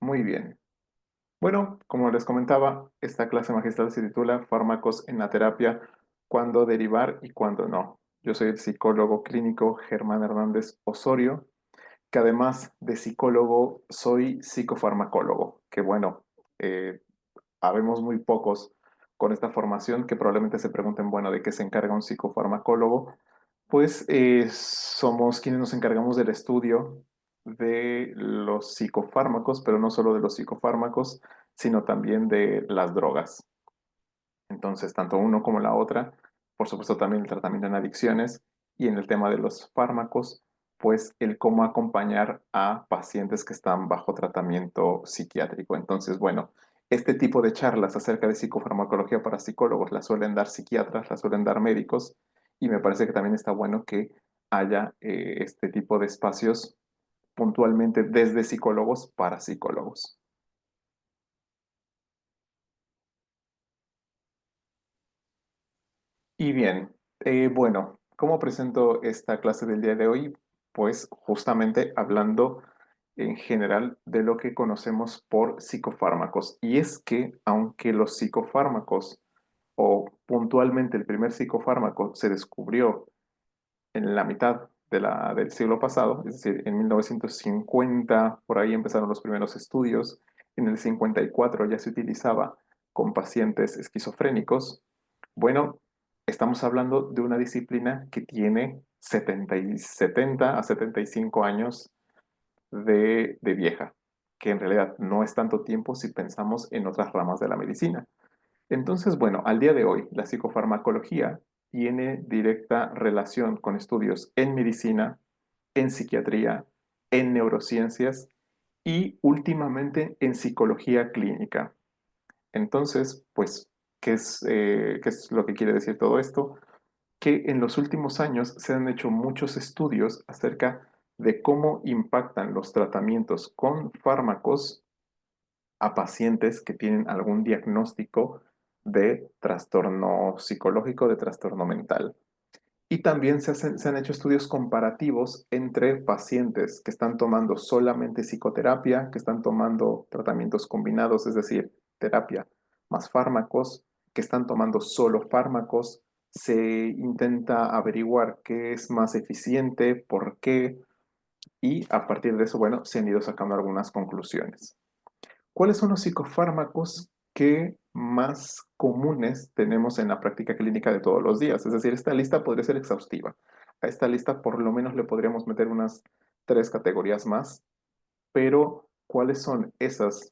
Muy bien. Bueno, como les comentaba, esta clase magistral se titula Fármacos en la terapia, cuándo derivar y cuándo no. Yo soy el psicólogo clínico Germán Hernández Osorio, que además de psicólogo soy psicofarmacólogo, que bueno, eh, habemos muy pocos con esta formación que probablemente se pregunten, bueno, ¿de qué se encarga un psicofarmacólogo? Pues somos quienes nos encargamos del estudio de los psicofármacos, pero no solo de los psicofármacos, sino también de las drogas. Entonces, tanto uno como la otra, por supuesto también el tratamiento en adicciones y en el tema de los fármacos, pues el cómo acompañar a pacientes que están bajo tratamiento psiquiátrico. Entonces, bueno, este tipo de charlas acerca de psicofarmacología para psicólogos las suelen dar psiquiatras, las suelen dar médicos, y me parece que también está bueno que haya este tipo de espacios puntualmente desde psicólogos para psicólogos. Y bien, bueno, ¿cómo presento esta clase del día de hoy? Pues justamente hablando en general de lo que conocemos por psicofármacos. Y es que aunque los psicofármacos, o puntualmente el primer psicofármaco, se descubrió en la mitad del siglo pasado, es decir, en 1950, por ahí empezaron los primeros estudios, en el 54 ya se utilizaba con pacientes esquizofrénicos. Bueno, estamos hablando de una disciplina que tiene 70 a 75 años de vieja, que en realidad no es tanto tiempo si pensamos en otras ramas de la medicina. Entonces, bueno, al día de hoy, la psicofarmacología tiene directa relación con estudios en medicina, en psiquiatría, en neurociencias y últimamente en psicología clínica. Entonces, pues, qué es lo que quiere decir todo esto? Que en los últimos años se han hecho muchos estudios acerca de cómo impactan los tratamientos con fármacos a pacientes que tienen algún diagnóstico de trastorno psicológico, de trastorno mental. Y también se han hecho estudios comparativos entre pacientes que están tomando solamente psicoterapia, que están tomando tratamientos combinados, es decir, terapia más fármacos, que están tomando solo fármacos. Se intenta averiguar qué es más eficiente, por qué, y a partir de eso, bueno, se han ido sacando algunas conclusiones. ¿Cuáles son los psicofármacos que más comunes tenemos en la práctica clínica de todos los días? Es decir, esta lista podría ser exhaustiva. A esta lista por lo menos le podríamos meter unas tres categorías más, pero ¿cuáles son esas,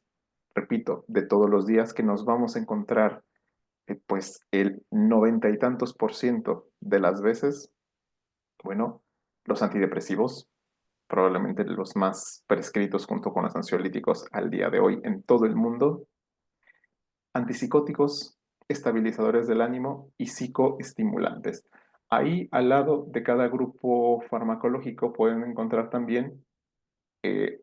repito, de todos los días que nos vamos a encontrar, pues el 90 y tantos por ciento de las veces? Bueno, los antidepresivos, probablemente los más prescritos junto con los ansiolíticos al día de hoy en todo el mundo, antipsicóticos, estabilizadores del ánimo y psicoestimulantes. Ahí, al lado de cada grupo farmacológico, pueden encontrar también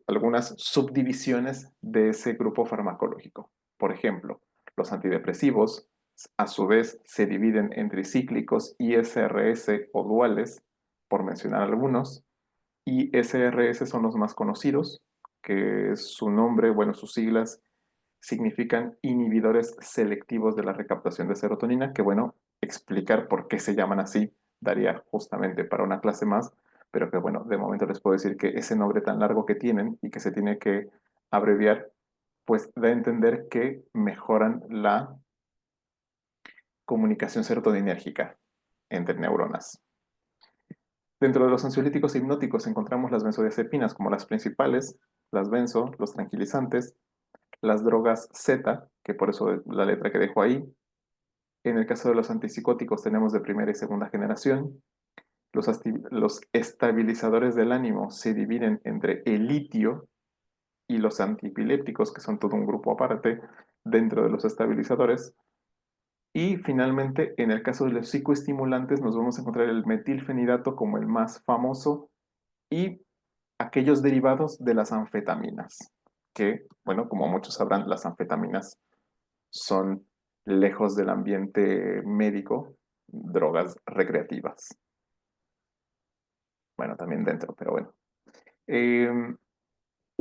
algunas subdivisiones de ese grupo farmacológico. Por ejemplo, los antidepresivos, a su vez, se dividen en tricíclicos, ISRS o duales, por mencionar algunos, y SRS son los más conocidos, que su nombre, bueno, sus siglas significan inhibidores selectivos de la recaptación de serotonina, que bueno, explicar por qué se llaman así daría justamente para una clase más, pero que bueno, de momento les puedo decir que ese nombre tan largo que tienen y que se tiene que abreviar, pues da a entender que mejoran la comunicación serotoninérgica entre neuronas. Dentro de los ansiolíticos e hipnóticos encontramos las benzodiazepinas como las principales, las benzo, los tranquilizantes, las drogas Z, que por eso la letra que dejo ahí. En el caso de los antipsicóticos tenemos de primera y segunda generación. Los estabilizadores del ánimo se dividen entre el litio y los antiepilépticos, que son todo un grupo aparte dentro de los estabilizadores. Y finalmente, en el caso de los psicoestimulantes, nos vamos a encontrar el metilfenidato como el más famoso y aquellos derivados de las anfetaminas, que, bueno, como muchos sabrán, las anfetaminas son, lejos del ambiente médico, drogas recreativas. Bueno, también dentro, pero bueno. Eh,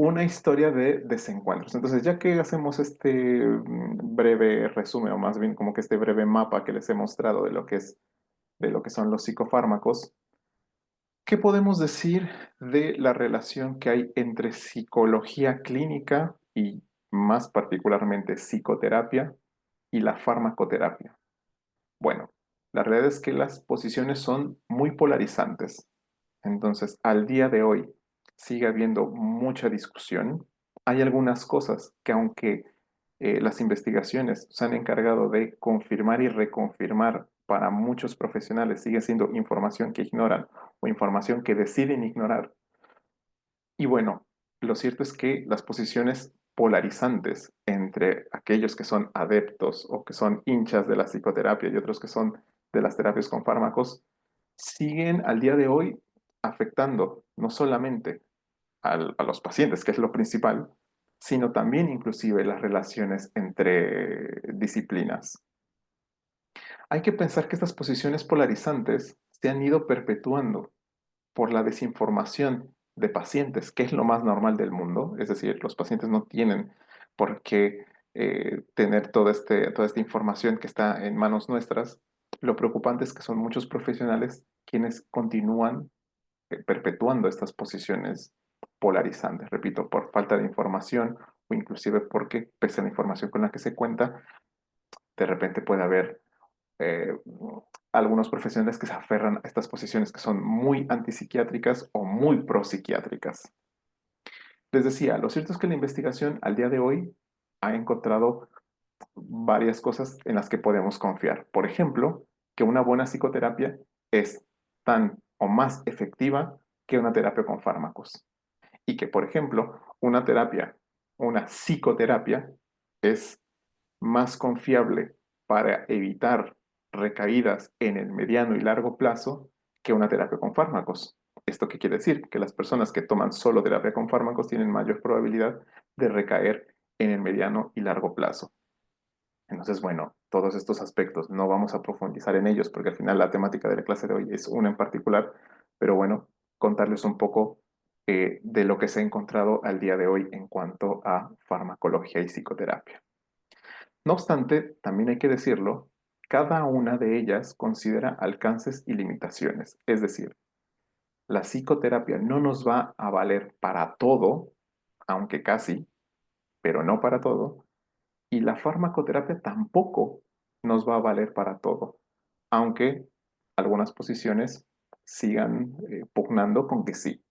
una historia de desencuentros. Entonces, ya que hacemos este breve resumen, o más bien como que este breve mapa que les he mostrado de lo que son los psicofármacos, ¿qué podemos decir de la relación que hay entre psicología clínica y más particularmente psicoterapia y la farmacoterapia? Bueno, la realidad es que las posiciones son muy polarizantes. Entonces, al día de hoy sigue habiendo mucha discusión. Hay algunas cosas que aunque las investigaciones se han encargado de confirmar y reconfirmar para muchos profesionales, sigue siendo información que ignoran o información que deciden ignorar. Y bueno, lo cierto es que las posiciones polarizantes entre aquellos que son adeptos o que son hinchas de la psicoterapia y otros que son de las terapias con fármacos, siguen al día de hoy afectando no solamente a los pacientes, que es lo principal, sino también inclusive las relaciones entre disciplinas. Hay que pensar que estas posiciones polarizantes se han ido perpetuando por la desinformación de pacientes, que es lo más normal del mundo. Es decir, los pacientes no tienen por qué tener toda esta información que está en manos nuestras. Lo preocupante es que son muchos profesionales quienes continúan perpetuando estas posiciones polarizantes, repito, por falta de información o inclusive porque, pese a la información con la que se cuenta, de repente puede haber eh, algunos profesionales que se aferran a estas posiciones que son muy antipsiquiátricas o muy propsiquiátricas. Les decía, lo cierto es que la investigación al día de hoy ha encontrado varias cosas en las que podemos confiar. Por ejemplo, que una buena psicoterapia es tan o más efectiva que una terapia con fármacos. Y que, por ejemplo, una psicoterapia, es más confiable para evitar recaídas en el mediano y largo plazo que una terapia con fármacos. ¿Esto qué quiere decir? Que las personas que toman solo terapia con fármacos tienen mayor probabilidad de recaer en el mediano y largo plazo. Entonces, bueno, todos estos aspectos no vamos a profundizar en ellos porque al final la temática de la clase de hoy es una en particular, pero bueno, contarles un poco de lo que se ha encontrado al día de hoy en cuanto a farmacología y psicoterapia. No obstante, también hay que decirlo, cada una de ellas considera alcances y limitaciones. Es decir, la psicoterapia no nos va a valer para todo, aunque casi, pero no para todo, y la farmacoterapia tampoco nos va a valer para todo, aunque algunas posiciones sigan pugnando con que sí.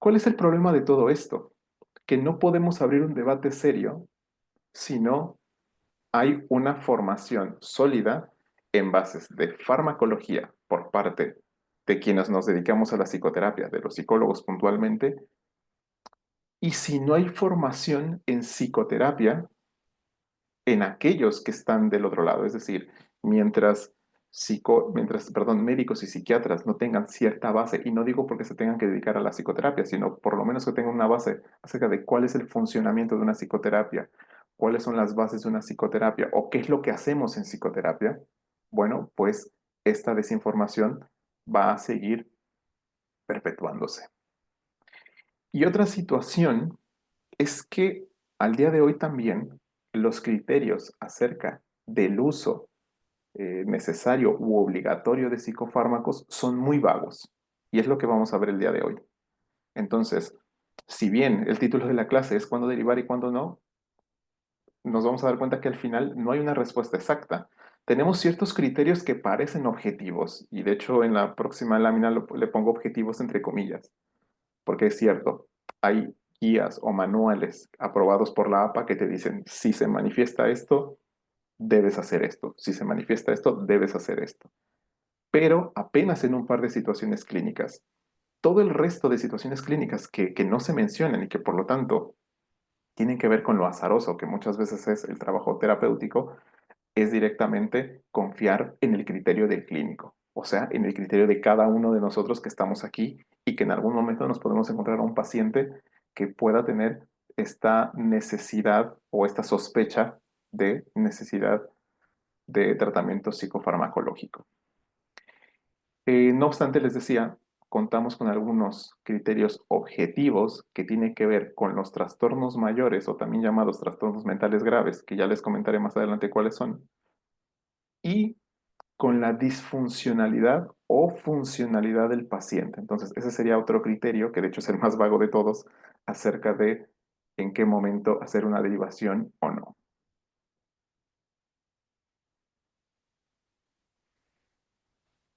¿Cuál es el problema de todo esto? Que no podemos abrir un debate serio si no hay una formación sólida en bases de farmacología por parte de quienes nos dedicamos a la psicoterapia, de los psicólogos puntualmente, y si no hay formación en psicoterapia en aquellos que están del otro lado, es decir, perdón, médicos y psiquiatras no tengan cierta base, y no digo porque se tengan que dedicar a la psicoterapia, sino por lo menos que tengan una base acerca de cuál es el funcionamiento de una psicoterapia, cuáles son las bases de una psicoterapia o qué es lo que hacemos en psicoterapia, bueno, pues esta desinformación va a seguir perpetuándose. Y otra situación es que al día de hoy también los criterios acerca del uso necesario u obligatorio de psicofármacos son muy vagos. Y es lo que vamos a ver el día de hoy. Entonces, si bien el título de la clase es cuándo derivar y cuándo no, nos vamos a dar cuenta que al final no hay una respuesta exacta. Tenemos ciertos criterios que parecen objetivos, y de hecho en la próxima lámina le pongo objetivos entre comillas, porque es cierto, hay guías o manuales aprobados por la APA que te dicen, si se manifiesta esto, debes hacer esto, si se manifiesta esto, debes hacer esto, pero apenas en un par de situaciones clínicas. Todo el resto de situaciones clínicas que no se mencionan y que por lo tanto tienen que ver con lo azaroso, que muchas veces es el trabajo terapéutico, es directamente confiar en el criterio del clínico, o sea, en el criterio de cada uno de nosotros que estamos aquí y que en algún momento nos podemos encontrar a un paciente que pueda tener esta necesidad o esta sospecha de necesidad de tratamiento psicofarmacológico. No obstante, les decía, contamos con algunos criterios objetivos que tienen que ver con los trastornos mayores o también llamados trastornos mentales graves, que ya les comentaré más adelante cuáles son, y con la disfuncionalidad o funcionalidad del paciente. Entonces, ese sería otro criterio, que de hecho es el más vago de todos, acerca de en qué momento hacer una derivación o no.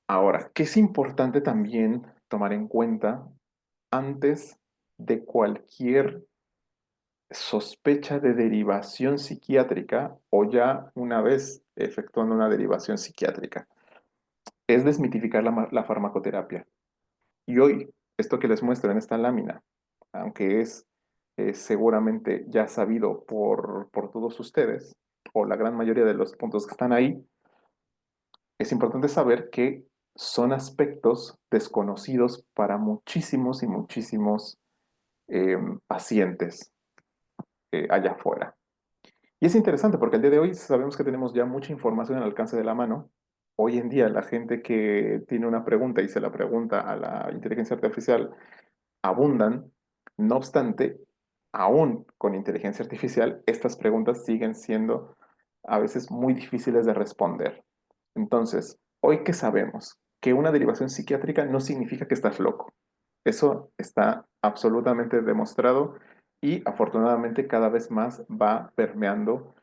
Ahora, ¿qué es importante también tomar en cuenta antes de cualquier sospecha de derivación psiquiátrica o ya una vez efectuando una derivación psiquiátrica? Es desmitificar la farmacoterapia. Y hoy, esto que les muestro en esta lámina, aunque es seguramente ya sabido por todos ustedes, o la gran mayoría de los puntos que están ahí, es importante saber que son aspectos desconocidos para muchísimos y muchísimos pacientes allá afuera. Y es interesante porque el día de hoy sabemos que tenemos ya mucha información al alcance de la mano. Hoy en día la gente que tiene una pregunta y se la pregunta a la inteligencia artificial abundan. No obstante, aún con inteligencia artificial, estas preguntas siguen siendo a veces muy difíciles de responder. Entonces, hoy que sabemos que una derivación psiquiátrica no significa que estás loco. Eso está absolutamente demostrado y afortunadamente cada vez más va permeando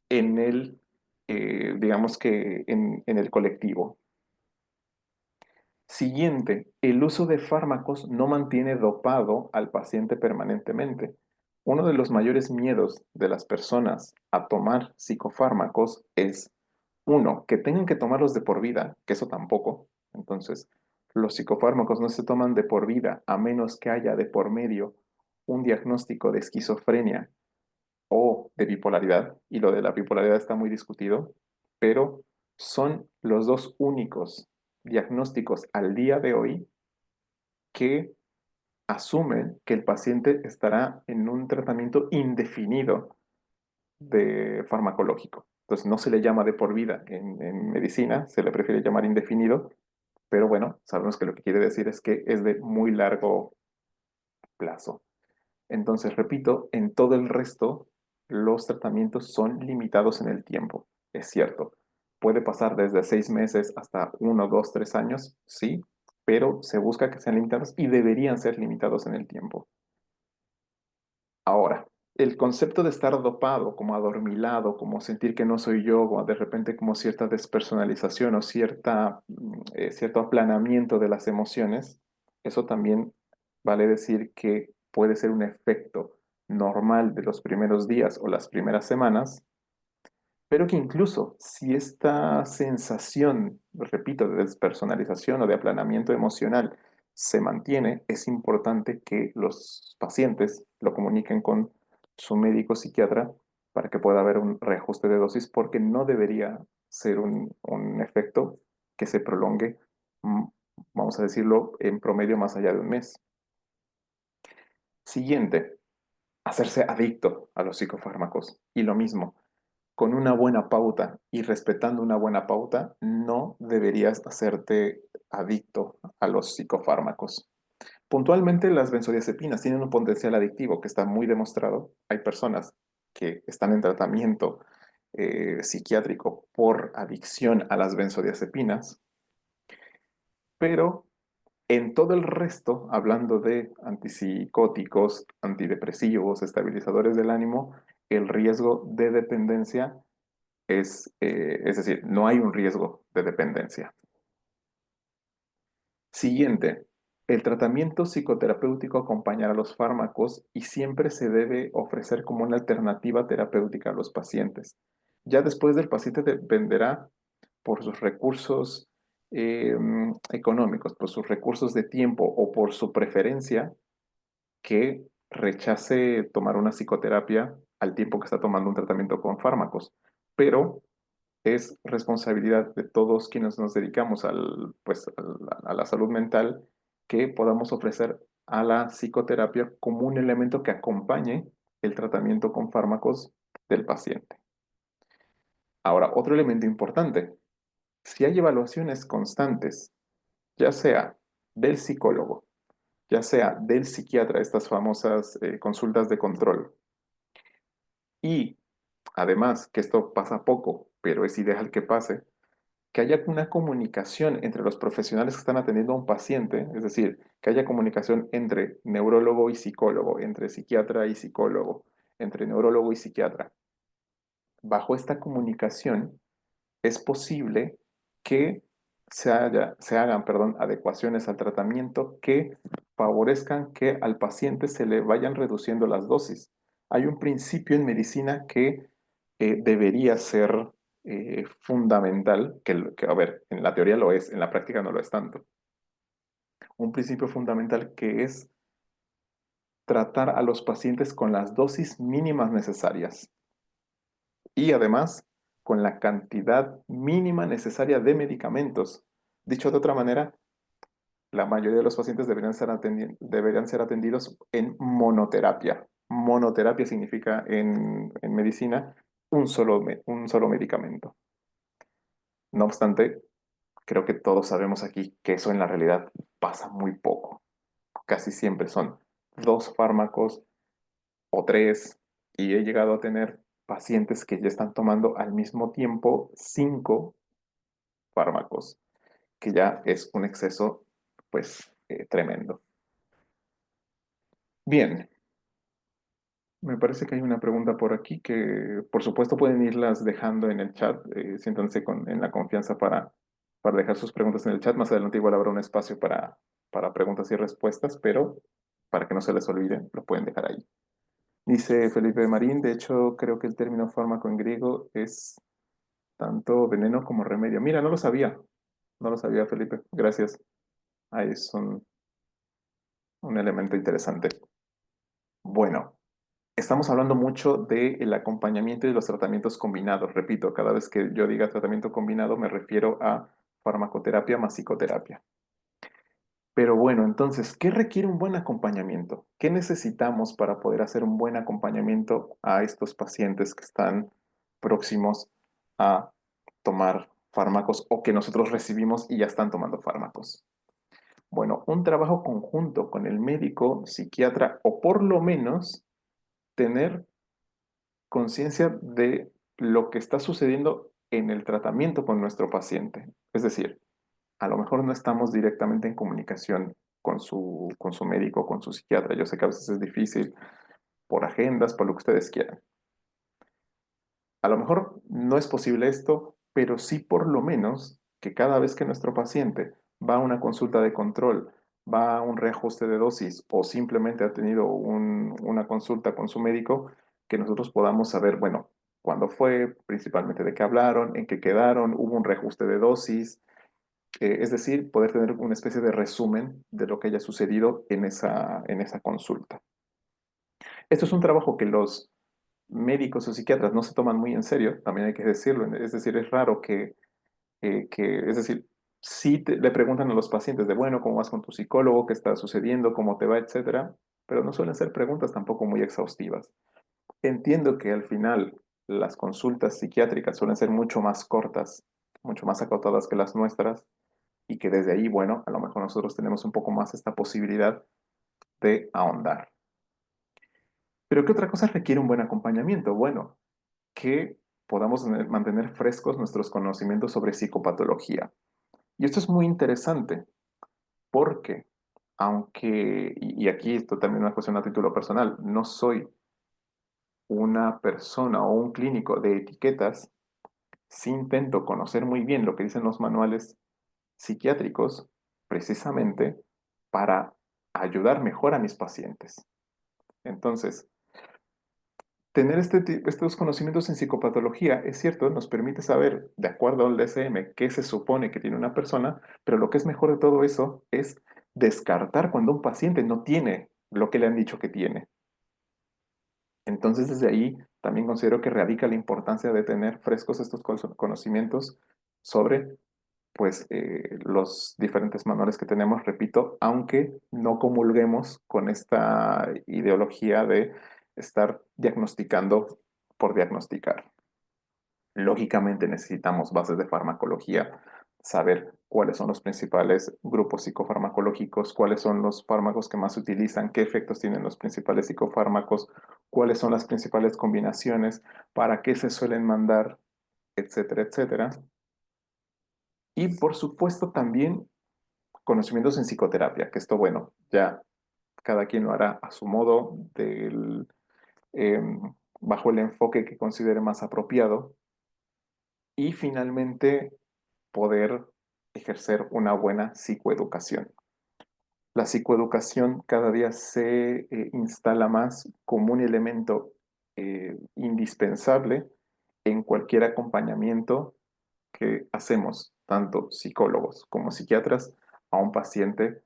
en digamos que en el colectivo. Siguiente, el uso de fármacos no mantiene dopado al paciente permanentemente. Uno de los mayores miedos de las personas a tomar psicofármacos es, uno, que tengan que tomarlos de por vida, que eso tampoco. Entonces, los psicofármacos no se toman de por vida a menos que haya de por medio un diagnóstico de esquizofrenia o de bipolaridad, y lo de la bipolaridad está muy discutido, pero son los dos únicos diagnósticos al día de hoy que asumen que el paciente estará en un tratamiento indefinido de farmacológico. Entonces no se le llama de por vida en medicina, se le prefiere llamar indefinido, pero bueno, sabemos que lo que quiere decir es que es de muy largo plazo. Entonces, repito, en todo el resto, los tratamientos son limitados en el tiempo. Es cierto, puede pasar desde 6 meses hasta 1, 2, 3 años, sí, pero se busca que sean limitados y deberían ser limitados en el tiempo. Ahora, el concepto de estar dopado, como adormilado, como sentir que no soy yo, o de repente como cierta despersonalización o cierto aplanamiento de las emociones, eso también vale decir que puede ser un efecto normal de los primeros días o las primeras semanas, pero que incluso si esta sensación, repito, de despersonalización o de aplanamiento emocional se mantiene, es importante que los pacientes lo comuniquen con su médico psiquiatra para que pueda haber un reajuste de dosis, porque no debería ser un efecto que se prolongue, mm, vamos a decirlo, en promedio más allá de un mes. Siguiente, hacerse adicto a los psicofármacos. Y lo mismo, con una buena pauta y respetando una buena pauta, no deberías hacerte adicto a los psicofármacos. Puntualmente, las benzodiazepinas tienen un potencial adictivo que está muy demostrado. Hay personas que están en tratamiento psiquiátrico por adicción a las benzodiazepinas, pero en todo el resto, hablando de antipsicóticos, antidepresivos, estabilizadores del ánimo, el riesgo de dependencia es decir, no hay un riesgo de dependencia. Siguiente, el tratamiento psicoterapéutico acompañará a los fármacos y siempre se debe ofrecer como una alternativa terapéutica a los pacientes. Ya después del paciente dependerá por sus recursos económicos, por sus recursos de tiempo o por su preferencia que rechace tomar una psicoterapia al tiempo que está tomando un tratamiento con fármacos. Pero es responsabilidad de todos quienes nos dedicamos a la salud mental que podamos ofrecer a la psicoterapia como un elemento que acompañe el tratamiento con fármacos del paciente. Ahora, otro elemento importante, si hay evaluaciones constantes, ya sea del psicólogo, ya sea del psiquiatra, estas famosas consultas de control, y además, que esto pasa poco, pero es ideal que pase, que haya una comunicación entre los profesionales que están atendiendo a un paciente, es decir, que haya comunicación entre neurólogo y psicólogo, entre psiquiatra y psicólogo, entre neurólogo y psiquiatra. Bajo esta comunicación es posible que se hagan, perdón, adecuaciones al tratamiento que favorezcan que al paciente se le vayan reduciendo las dosis. Hay un principio en medicina que debería ser fundamental, a ver, en la teoría lo es, en la práctica no lo es tanto. Un principio fundamental que es tratar a los pacientes con las dosis mínimas necesarias y además con la cantidad mínima necesaria de medicamentos. Dicho de otra manera, la mayoría de los pacientes deberían ser atendidos en monoterapia. Monoterapia significa en medicina un solo medicamento. No obstante, creo que todos sabemos aquí que eso en la realidad pasa muy poco. Casi siempre son dos fármacos o tres, y he llegado a tener pacientes que ya están tomando al mismo tiempo 5 fármacos, que ya es un exceso, pues, tremendo. Bien, me parece que hay una pregunta por aquí que, por supuesto, pueden irlas dejando en el chat. Siéntanse en la confianza para dejar sus preguntas en el chat. Más adelante igual habrá un espacio para preguntas y respuestas, pero para que no se les olvide, lo pueden dejar ahí. Dice Felipe Marín, de hecho, creo que el término fármaco en griego es tanto veneno como remedio. Mira, no lo sabía, Felipe. Gracias. Ahí es un elemento interesante. Bueno, estamos hablando mucho del acompañamiento y los tratamientos combinados. Repito, cada vez que yo diga tratamiento combinado me refiero a farmacoterapia más psicoterapia. Pero bueno, entonces, ¿qué requiere un buen acompañamiento? ¿Qué necesitamos para poder hacer un buen acompañamiento a estos pacientes que están próximos a tomar fármacos o que nosotros recibimos y ya están tomando fármacos? Bueno, un trabajo conjunto con el médico, psiquiatra o por lo menos tener conciencia de lo que está sucediendo en el tratamiento con nuestro paciente. Es decir, a lo mejor no estamos directamente en comunicación con su médico, con su psiquiatra. Yo sé que a veces es difícil por agendas, por lo que ustedes quieran. A lo mejor no es posible esto, pero sí por lo menos que cada vez que nuestro paciente va a una consulta de control, va a un reajuste de dosis o simplemente ha tenido una consulta con su médico, que nosotros podamos saber, bueno, cuándo fue, principalmente de qué hablaron, en qué quedaron, hubo un reajuste de dosis, es decir, poder tener una especie de resumen de lo que haya sucedido en esa consulta. Esto es un trabajo que los médicos o psiquiatras no se toman muy en serio, también hay que decirlo, es decir, es raro es decir, sí le preguntan a los pacientes de, bueno, ¿cómo vas con tu psicólogo? ¿Qué está sucediendo? ¿Cómo te va? Etcétera, pero no suelen ser preguntas tampoco muy exhaustivas. Entiendo que al final las consultas psiquiátricas suelen ser mucho más cortas, mucho más acotadas que las nuestras, y que desde ahí, bueno, a lo mejor nosotros tenemos un poco más esta posibilidad de ahondar. Pero ¿qué otra cosa requiere un buen acompañamiento? Bueno, que podamos mantener frescos nuestros conocimientos sobre psicopatología. Y esto es muy interesante porque, aunque, y aquí esto también es una cuestión a título personal, no soy una persona o un clínico de etiquetas, sí intento conocer muy bien lo que dicen los manuales psiquiátricos precisamente para ayudar mejor a mis pacientes. Entonces, tener estos conocimientos en psicopatología, es cierto, nos permite saber, de acuerdo al DSM, qué se supone que tiene una persona, pero lo que es mejor de todo eso es descartar cuando un paciente no tiene lo que le han dicho que tiene. Entonces, desde ahí también considero que radica la importancia de tener frescos estos conocimientos sobre pues los diferentes manuales que tenemos, repito, aunque no comulguemos con esta ideología de estar diagnosticando por diagnosticar. Lógicamente necesitamos bases de farmacología, saber cuáles son los principales grupos psicofarmacológicos, cuáles son los fármacos que más se utilizan, qué efectos tienen los principales psicofármacos, cuáles son las principales combinaciones, para qué se suelen mandar, etcétera, etcétera. Y por supuesto también conocimientos en psicoterapia, que esto, bueno, ya cada quien lo hará a su modo, bajo el enfoque que considere más apropiado. Y finalmente, poder ejercer una buena psicoeducación. La psicoeducación cada día se instala más como un elemento indispensable en cualquier acompañamiento que hacemos, tanto psicólogos como psiquiatras, a un paciente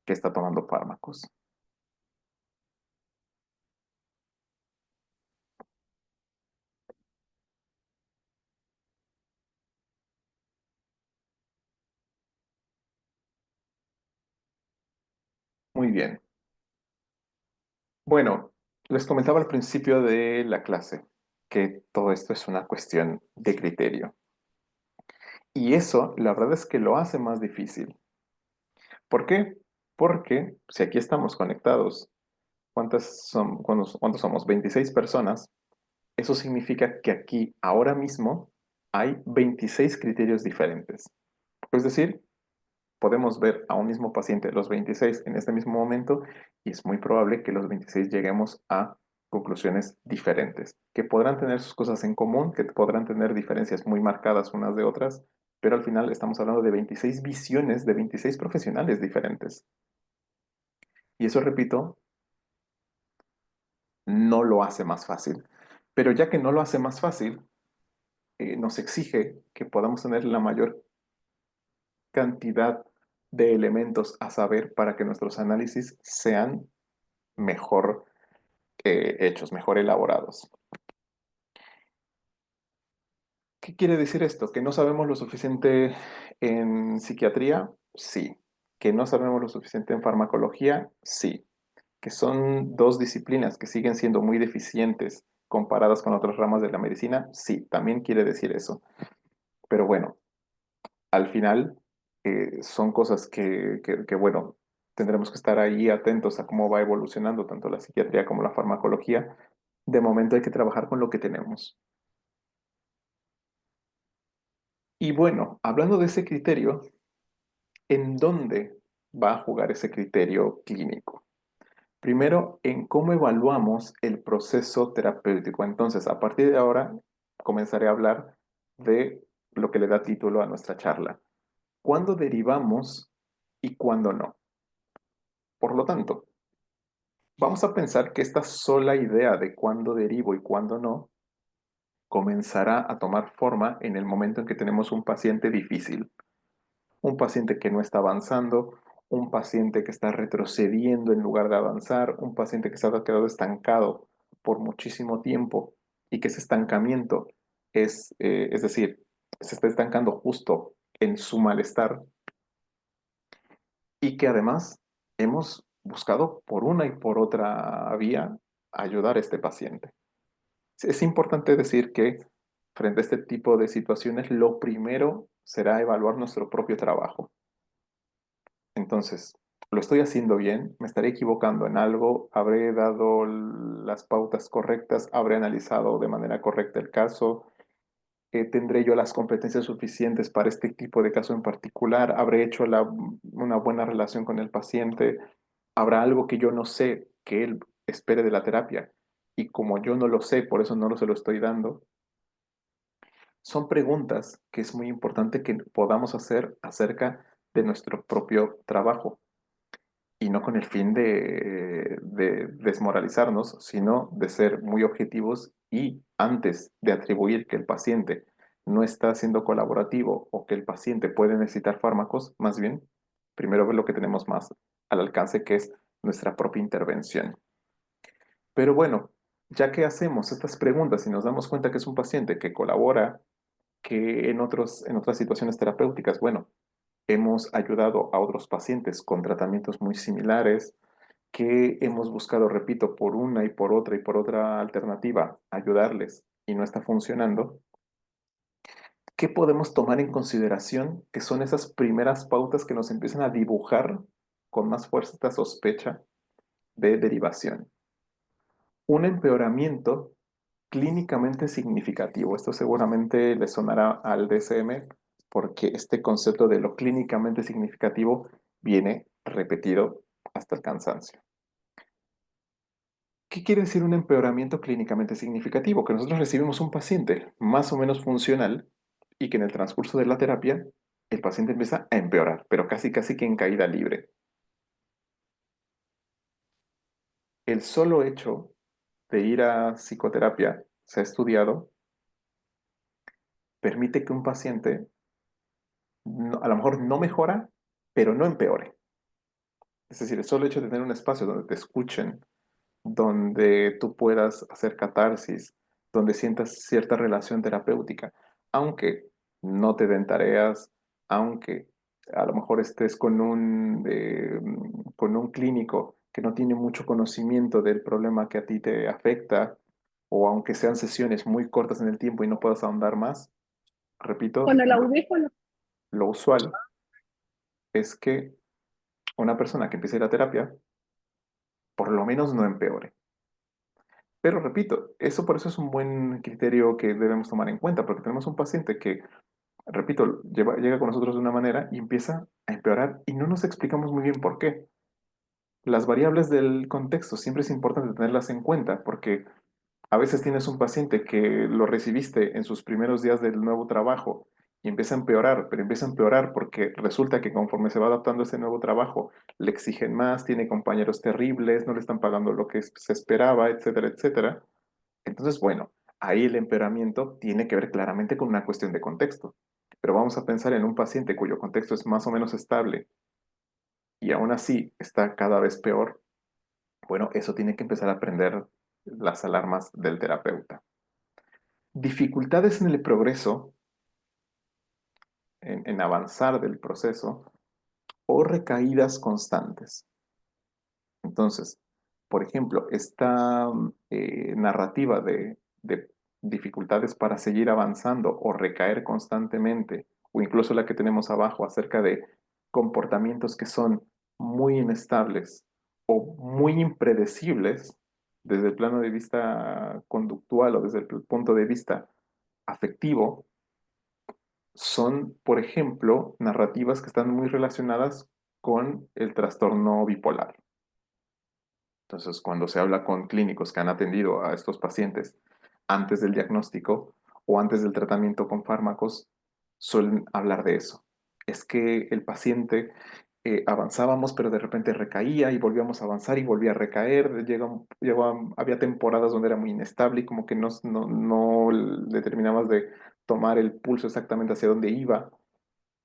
que está tomando fármacos. Muy bien. Bueno, les comentaba al principio de la clase que todo esto es una cuestión de criterio. Y eso, la verdad es que lo hace más difícil. ¿Por qué? Porque si aquí estamos conectados, ¿cuántos somos? 26 personas. Eso significa que aquí, ahora mismo, hay 26 criterios diferentes. Es decir, podemos ver a un mismo paciente, los 26 en este mismo momento, y es muy probable que los 26 lleguemos a conclusiones diferentes, que podrán tener sus cosas en común, que podrán tener diferencias muy marcadas unas de otras, pero al final estamos hablando de 26 visiones de 26 profesionales diferentes. Y eso, repito, no lo hace más fácil. Pero ya que no lo hace más fácil, nos exige que podamos tener la mayor cantidad de elementos a saber para que nuestros análisis sean mejor hechos, mejor elaborados. ¿Qué quiere decir esto? ¿Que no sabemos lo suficiente en psiquiatría? Sí. ¿Que no sabemos lo suficiente en farmacología? Sí. ¿Que son dos disciplinas que siguen siendo muy deficientes comparadas con otras ramas de la medicina? Sí, también quiere decir eso. Pero bueno, al final son cosas bueno, tendremos que estar ahí atentos a cómo va evolucionando tanto la psiquiatría como la farmacología. De momento hay que trabajar con lo que tenemos. Y bueno, hablando de ese criterio, ¿en dónde va a jugar ese criterio clínico? Primero, en cómo evaluamos el proceso terapéutico. Entonces, a partir de ahora, comenzaré a hablar de lo que le da título a nuestra charla. ¿Cuándo derivamos y cuándo no? Por lo tanto, vamos a pensar que esta sola idea de cuándo derivo y cuándo no comenzará a tomar forma en el momento en que tenemos un paciente difícil, un paciente que no está avanzando, un paciente que está retrocediendo en lugar de avanzar, un paciente que se ha quedado estancado por muchísimo tiempo y que ese estancamiento es decir, se está estancando justo en su malestar y que además hemos buscado por una y por otra vía ayudar a este paciente. Es importante decir que frente a este tipo de situaciones, lo primero será evaluar nuestro propio trabajo. Entonces, ¿lo estoy haciendo bien? ¿Me estaré equivocando en algo? ¿Habré dado las pautas correctas? ¿Habré analizado de manera correcta el caso? ¿Tendré yo las competencias suficientes para este tipo de caso en particular? ¿Habré hecho una buena relación con el paciente? ¿Habrá algo que yo no sé que él espere de la terapia? Y como yo no lo sé, por eso no se lo estoy dando. Son preguntas que es muy importante que podamos hacer acerca de nuestro propio trabajo y no con el fin de desmoralizarnos, sino de ser muy objetivos y antes de atribuir que el paciente no está siendo colaborativo o que el paciente puede necesitar fármacos, más bien, primero ver lo que tenemos más al alcance, que es nuestra propia intervención. Pero bueno, ya que hacemos estas preguntas y nos damos cuenta que es un paciente que colabora, que en otras situaciones terapéuticas, bueno, hemos ayudado a otros pacientes con tratamientos muy similares, que hemos buscado, repito, por una y por otra alternativa, ayudarles y no está funcionando, ¿qué podemos tomar en consideración que son esas primeras pautas que nos empiezan a dibujar con más fuerza esta sospecha de derivación? Un empeoramiento clínicamente significativo. Esto seguramente le sonará al DSM porque este concepto de lo clínicamente significativo viene repetido hasta el cansancio. ¿Qué quiere decir un empeoramiento clínicamente significativo? Que nosotros recibimos un paciente más o menos funcional y que en el transcurso de la terapia el paciente empieza a empeorar, pero casi casi que en caída libre. El solo hecho de ir a psicoterapia, se ha estudiado, permite que un paciente a lo mejor no mejora, pero no empeore. Es decir, el solo hecho de tener un espacio donde te escuchen, donde tú puedas hacer catarsis, donde sientas cierta relación terapéutica, aunque no te den tareas, aunque a lo mejor estés con un clínico que no tiene mucho conocimiento del problema que a ti te afecta, o aunque sean sesiones muy cortas en el tiempo y no puedas ahondar más, repito, Con el audífono. lo usual es que una persona que empiece la terapia por lo menos no empeore. Pero repito, eso por eso es un buen criterio que debemos tomar en cuenta, porque tenemos un paciente que, repito, llega con nosotros de una manera y empieza a empeorar y no nos explicamos muy bien por qué. Las variables del contexto siempre es importante tenerlas en cuenta, porque a veces tienes un paciente que lo recibiste en sus primeros días del nuevo trabajo y empieza a empeorar, pero empieza a empeorar porque resulta que conforme se va adaptando a ese nuevo trabajo, le exigen más, tiene compañeros terribles, no le están pagando lo que se esperaba, etcétera, etcétera. Entonces, bueno, ahí el empeoramiento tiene que ver claramente con una cuestión de contexto. Pero vamos a pensar en un paciente cuyo contexto es más o menos estable y aún así está cada vez peor. Bueno, eso tiene que empezar a prender las alarmas del terapeuta. Dificultades en el progreso, en avanzar del proceso, o recaídas constantes. Entonces, por ejemplo, esta narrativa de dificultades para seguir avanzando o recaer constantemente, o incluso la que tenemos abajo acerca de comportamientos que son muy inestables o muy impredecibles desde el plano de vista conductual o desde el punto de vista afectivo, son, por ejemplo, narrativas que están muy relacionadas con el trastorno bipolar. Entonces, cuando se habla con clínicos que han atendido a estos pacientes antes del diagnóstico o antes del tratamiento con fármacos, suelen hablar de eso. Es que el paciente avanzábamos, pero de repente recaía y volvíamos a avanzar y volvía a recaer. Había temporadas donde era muy inestable y como que no determinabas de tomar el pulso exactamente hacia dónde iba.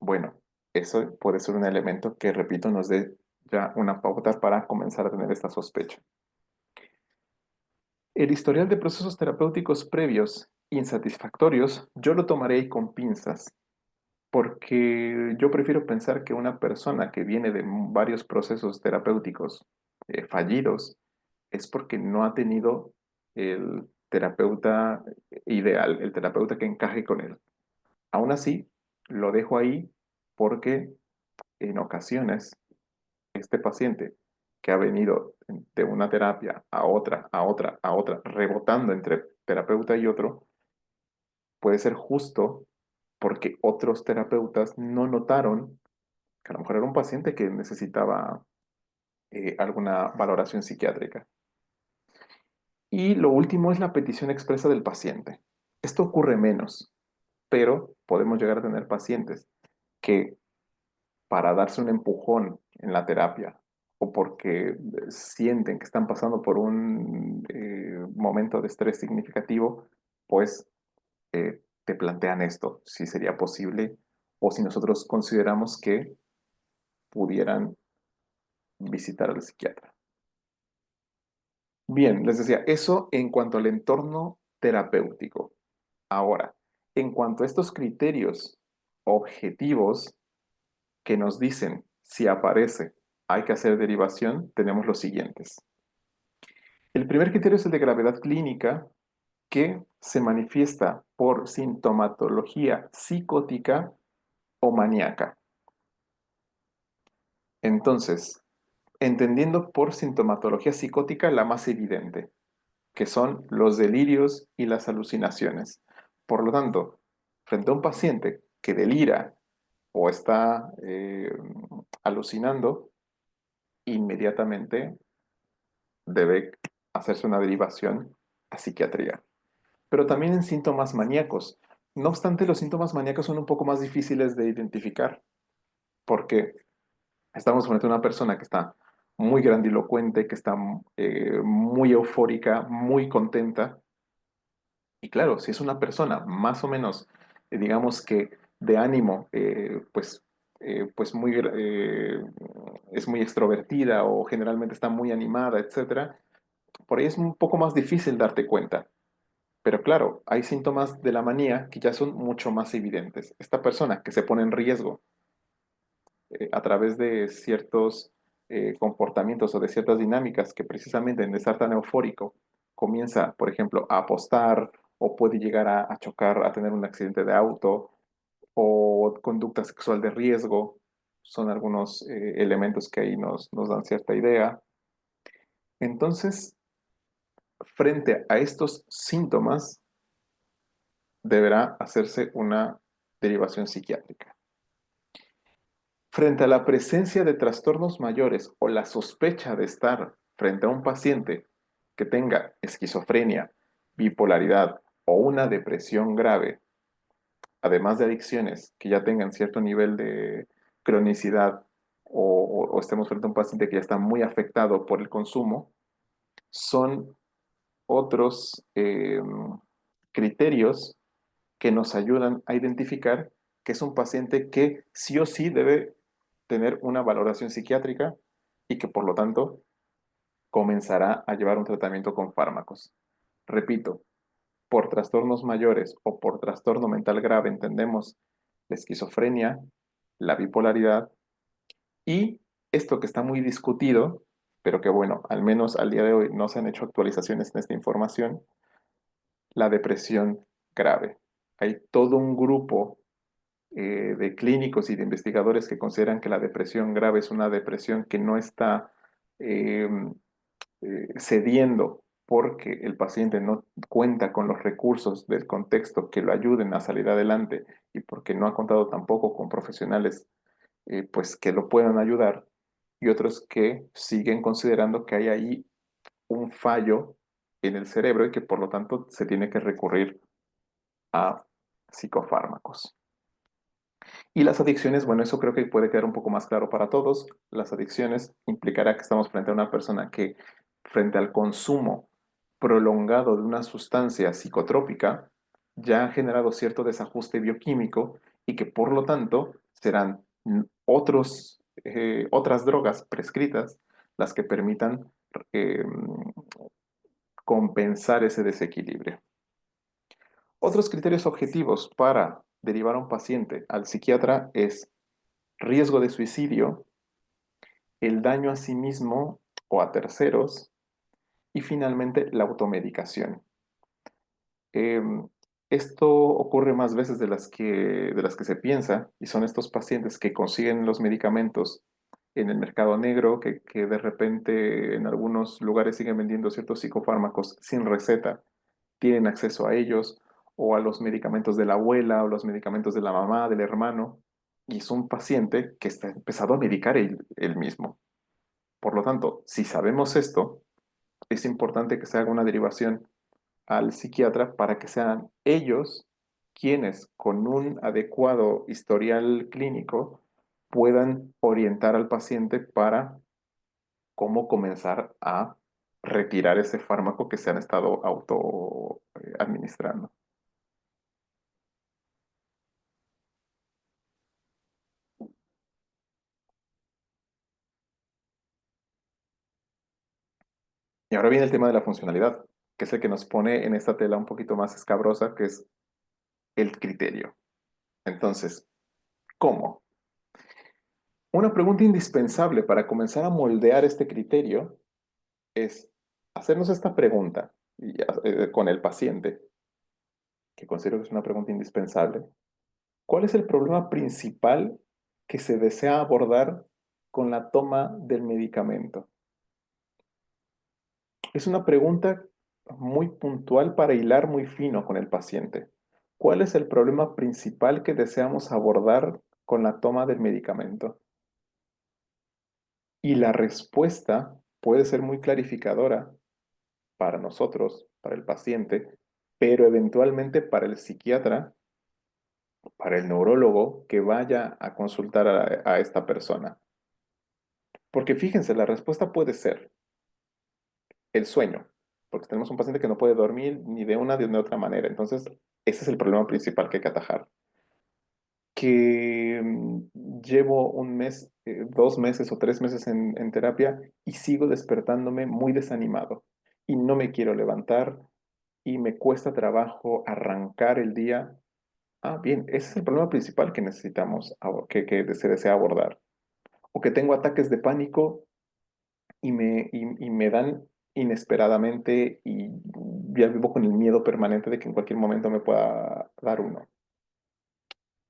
Bueno, eso puede ser un elemento que, repito, nos dé ya una pauta para comenzar a tener esta sospecha. El historial de procesos terapéuticos previos insatisfactorios, yo lo tomaré con pinzas, porque yo prefiero pensar que una persona que viene de varios procesos terapéuticos fallidos es porque no ha tenido el terapeuta ideal, el terapeuta que encaje con él. Aún así, lo dejo ahí porque en ocasiones este paciente que ha venido de una terapia a otra, a otra, a otra, rebotando entre terapeuta y otro, puede ser justo porque otros terapeutas no notaron que a lo mejor era un paciente que necesitaba alguna valoración psiquiátrica. Y lo último es la petición expresa del paciente. Esto ocurre menos, pero podemos llegar a tener pacientes que para darse un empujón en la terapia o porque sienten que están pasando por un momento de estrés significativo, pues te plantean esto, si sería posible o si nosotros consideramos que pudieran visitar al psiquiatra. Bien, les decía, eso en cuanto al entorno terapéutico. Ahora, en cuanto a estos criterios objetivos que nos dicen si aparece, hay que hacer derivación, tenemos los siguientes. El primer criterio es el de gravedad clínica, que se manifiesta por sintomatología psicótica o maníaca. Entonces, entendiendo por sintomatología psicótica la más evidente, que son los delirios y las alucinaciones. Por lo tanto, frente a un paciente que delira o está alucinando, inmediatamente debe hacerse una derivación a psiquiatría. Pero también en síntomas maníacos. No obstante, los síntomas maníacos son un poco más difíciles de identificar porque estamos frente a una persona que está muy grandilocuente, que está muy eufórica, muy contenta. Y claro, si es una persona más o menos, digamos que de ánimo, pues es muy extrovertida o generalmente está muy animada, etcétera, por ahí es un poco más difícil darte cuenta. Pero claro, hay síntomas de la manía que ya son mucho más evidentes. Esta persona que se pone en riesgo a través de ciertos comportamientos o de ciertas dinámicas que precisamente en estar tan eufórico comienza, por ejemplo, a apostar o puede llegar a chocar, a tener un accidente de auto o conducta sexual de riesgo, son algunos elementos que ahí nos dan cierta idea. Entonces, frente a estos síntomas, deberá hacerse una derivación psiquiátrica. Frente a la presencia de trastornos mayores o la sospecha de estar frente a un paciente que tenga esquizofrenia, bipolaridad o una depresión grave, además de adicciones que ya tengan cierto nivel de cronicidad o estemos frente a un paciente que ya está muy afectado por el consumo, son otros criterios que nos ayudan a identificar que es un paciente que sí o sí debe tener una valoración psiquiátrica y que por lo tanto comenzará a llevar un tratamiento con fármacos. Repito, por trastornos mayores o por trastorno mental grave entendemos la esquizofrenia, la bipolaridad y esto que está muy discutido, pero que bueno, al menos al día de hoy no se han hecho actualizaciones en esta información, la depresión grave. Hay todo un grupo de clínicos y de investigadores que consideran que la depresión grave es una depresión que no está eh, cediendo porque el paciente no cuenta con los recursos del contexto que lo ayuden a salir adelante y porque no ha contado tampoco con profesionales pues que lo puedan ayudar y otros que siguen considerando que hay ahí un fallo en el cerebro y que por lo tanto se tiene que recurrir a psicofármacos. Y las adicciones, bueno, eso creo que puede quedar un poco más claro para todos. Las adicciones implicará que estamos frente a una persona que, frente al consumo prolongado de una sustancia psicotrópica, ya ha generado cierto desajuste bioquímico y que por lo tanto serán otras drogas prescritas las que permitan eh, compensar ese desequilibrio. Otros criterios objetivos para derivar a un paciente al psiquiatra es riesgo de suicidio, el daño a sí mismo o a terceros y finalmente la automedicación. Eh, Esto ocurre más veces de las que se piensa y son estos pacientes que consiguen los medicamentos en el mercado negro, que de repente en algunos lugares siguen vendiendo ciertos psicofármacos sin receta, tienen acceso a ellos o a los medicamentos de la abuela o los medicamentos de la mamá, del hermano, y es un paciente que está empezado a medicar él mismo. Por lo tanto, si sabemos esto, es importante que se haga una derivación al psiquiatra para que sean ellos quienes, con un adecuado historial clínico, puedan orientar al paciente para cómo comenzar a retirar ese fármaco que se han estado auto administrando. Y ahora viene el tema de la funcionalidad, que es el que nos pone en esta tela un poquito más escabrosa, que es el criterio. Entonces, ¿cómo? Una pregunta indispensable para comenzar a moldear este criterio es hacernos esta pregunta. con el paciente, que considero que es una pregunta indispensable. ¿Cuál es el problema principal que se desea abordar con la toma del medicamento? Es una pregunta muy puntual para hilar muy fino con el paciente. ¿Cuál es el problema principal que deseamos abordar con la toma del medicamento? Y la respuesta puede ser muy clarificadora para nosotros, para el paciente, pero eventualmente para el psiquiatra, para el neurólogo que vaya a consultar a esta persona. Porque fíjense, la respuesta puede ser el sueño, porque tenemos un paciente que no puede dormir ni de una ni de otra manera. Entonces, ese es el problema principal que hay que atajar. Que llevo un mes, 2 meses o 3 meses en terapia y sigo despertándome muy desanimado y no me quiero levantar y me cuesta trabajo arrancar el día. Ah, bien, ese es el problema principal que necesitamos, que se desea abordar. O que tengo ataques de pánico y me dan inesperadamente y ya vivo con el miedo permanente de que en cualquier momento me pueda dar uno.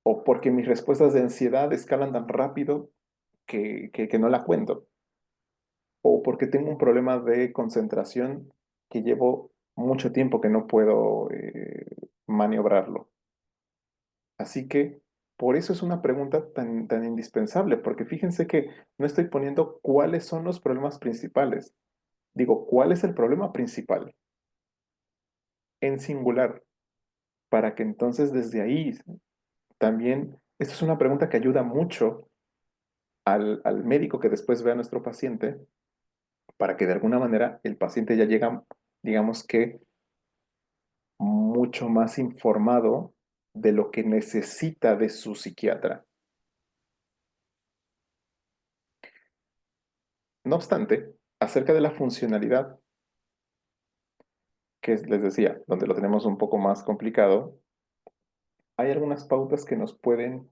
O porque mis respuestas de ansiedad escalan tan rápido que no la cuento. O porque tengo un problema de concentración que llevo mucho tiempo que no puedo maniobrarlo. Así que por eso es una pregunta tan indispensable, porque fíjense que no estoy poniendo cuáles son los problemas principales. Digo, ¿cuál es el problema principal? En singular, para que entonces desde ahí también, esta es una pregunta que ayuda mucho al médico que después ve a nuestro paciente, para que de alguna manera el paciente ya llega, digamos que, mucho más informado de lo que necesita de su psiquiatra. No obstante, acerca de la funcionalidad, les decía, donde lo tenemos un poco más complicado, hay algunas pautas que nos pueden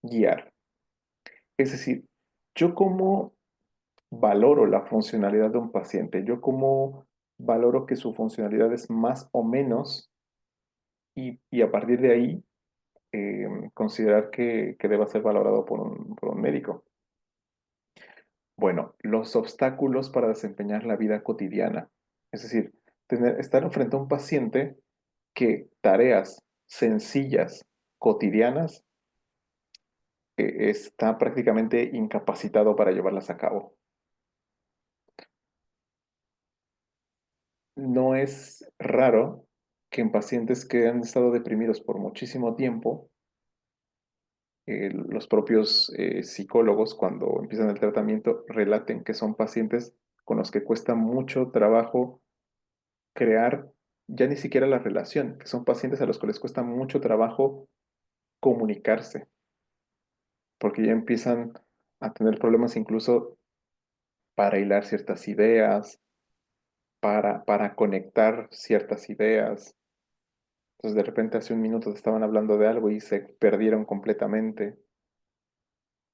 guiar. Es decir, yo como valoro la funcionalidad de un paciente, yo como valoro que su funcionalidad es más o menos y a partir de ahí considerar que deba ser valorado por un médico. Bueno, los obstáculos para desempeñar la vida cotidiana. Es decir, estar frente a un paciente que tareas sencillas, cotidianas, está prácticamente incapacitado para llevarlas a cabo. No es raro que en pacientes que han estado deprimidos por muchísimo tiempo, los propios psicólogos, cuando empiezan el tratamiento, relaten que son pacientes con los que cuesta mucho trabajo crear ya ni siquiera la relación, que son pacientes a los que les cuesta mucho trabajo comunicarse, porque ya empiezan a tener problemas incluso para hilar ciertas ideas, para conectar ciertas ideas. Entonces de repente hace un minuto te estaban hablando de algo y se perdieron completamente.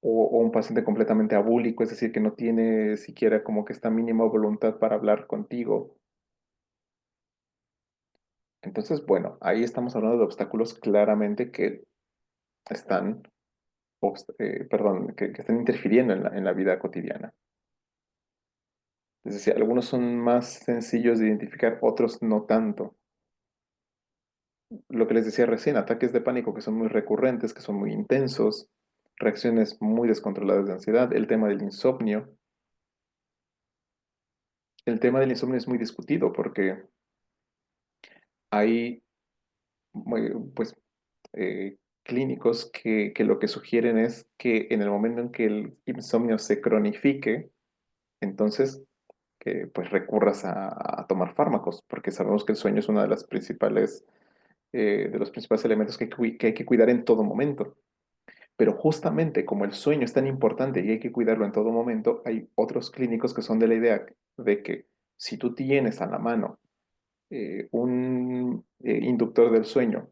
O un paciente completamente abúlico, es decir, que no tiene siquiera como que esta mínima voluntad para hablar contigo. Entonces, bueno, ahí estamos hablando de obstáculos claramente que están, perdón, que están interfiriendo en la vida cotidiana. Es decir, algunos son más sencillos de identificar, otros no tanto. Lo que les decía recién, ataques de pánico que son muy recurrentes, que son muy intensos, reacciones muy descontroladas de ansiedad, el tema del insomnio. El tema del insomnio es muy discutido porque hay pues clínicos que lo que sugieren es que en el momento en que el insomnio se cronifique, entonces que pues recurras a tomar fármacos, porque sabemos que el sueño es uno de las de los principales elementos que hay que cuidar en todo momento. Pero justamente como el sueño es tan importante y hay que cuidarlo en todo momento, hay otros clínicos que son de la idea de que si tú tienes a la mano un inductor del sueño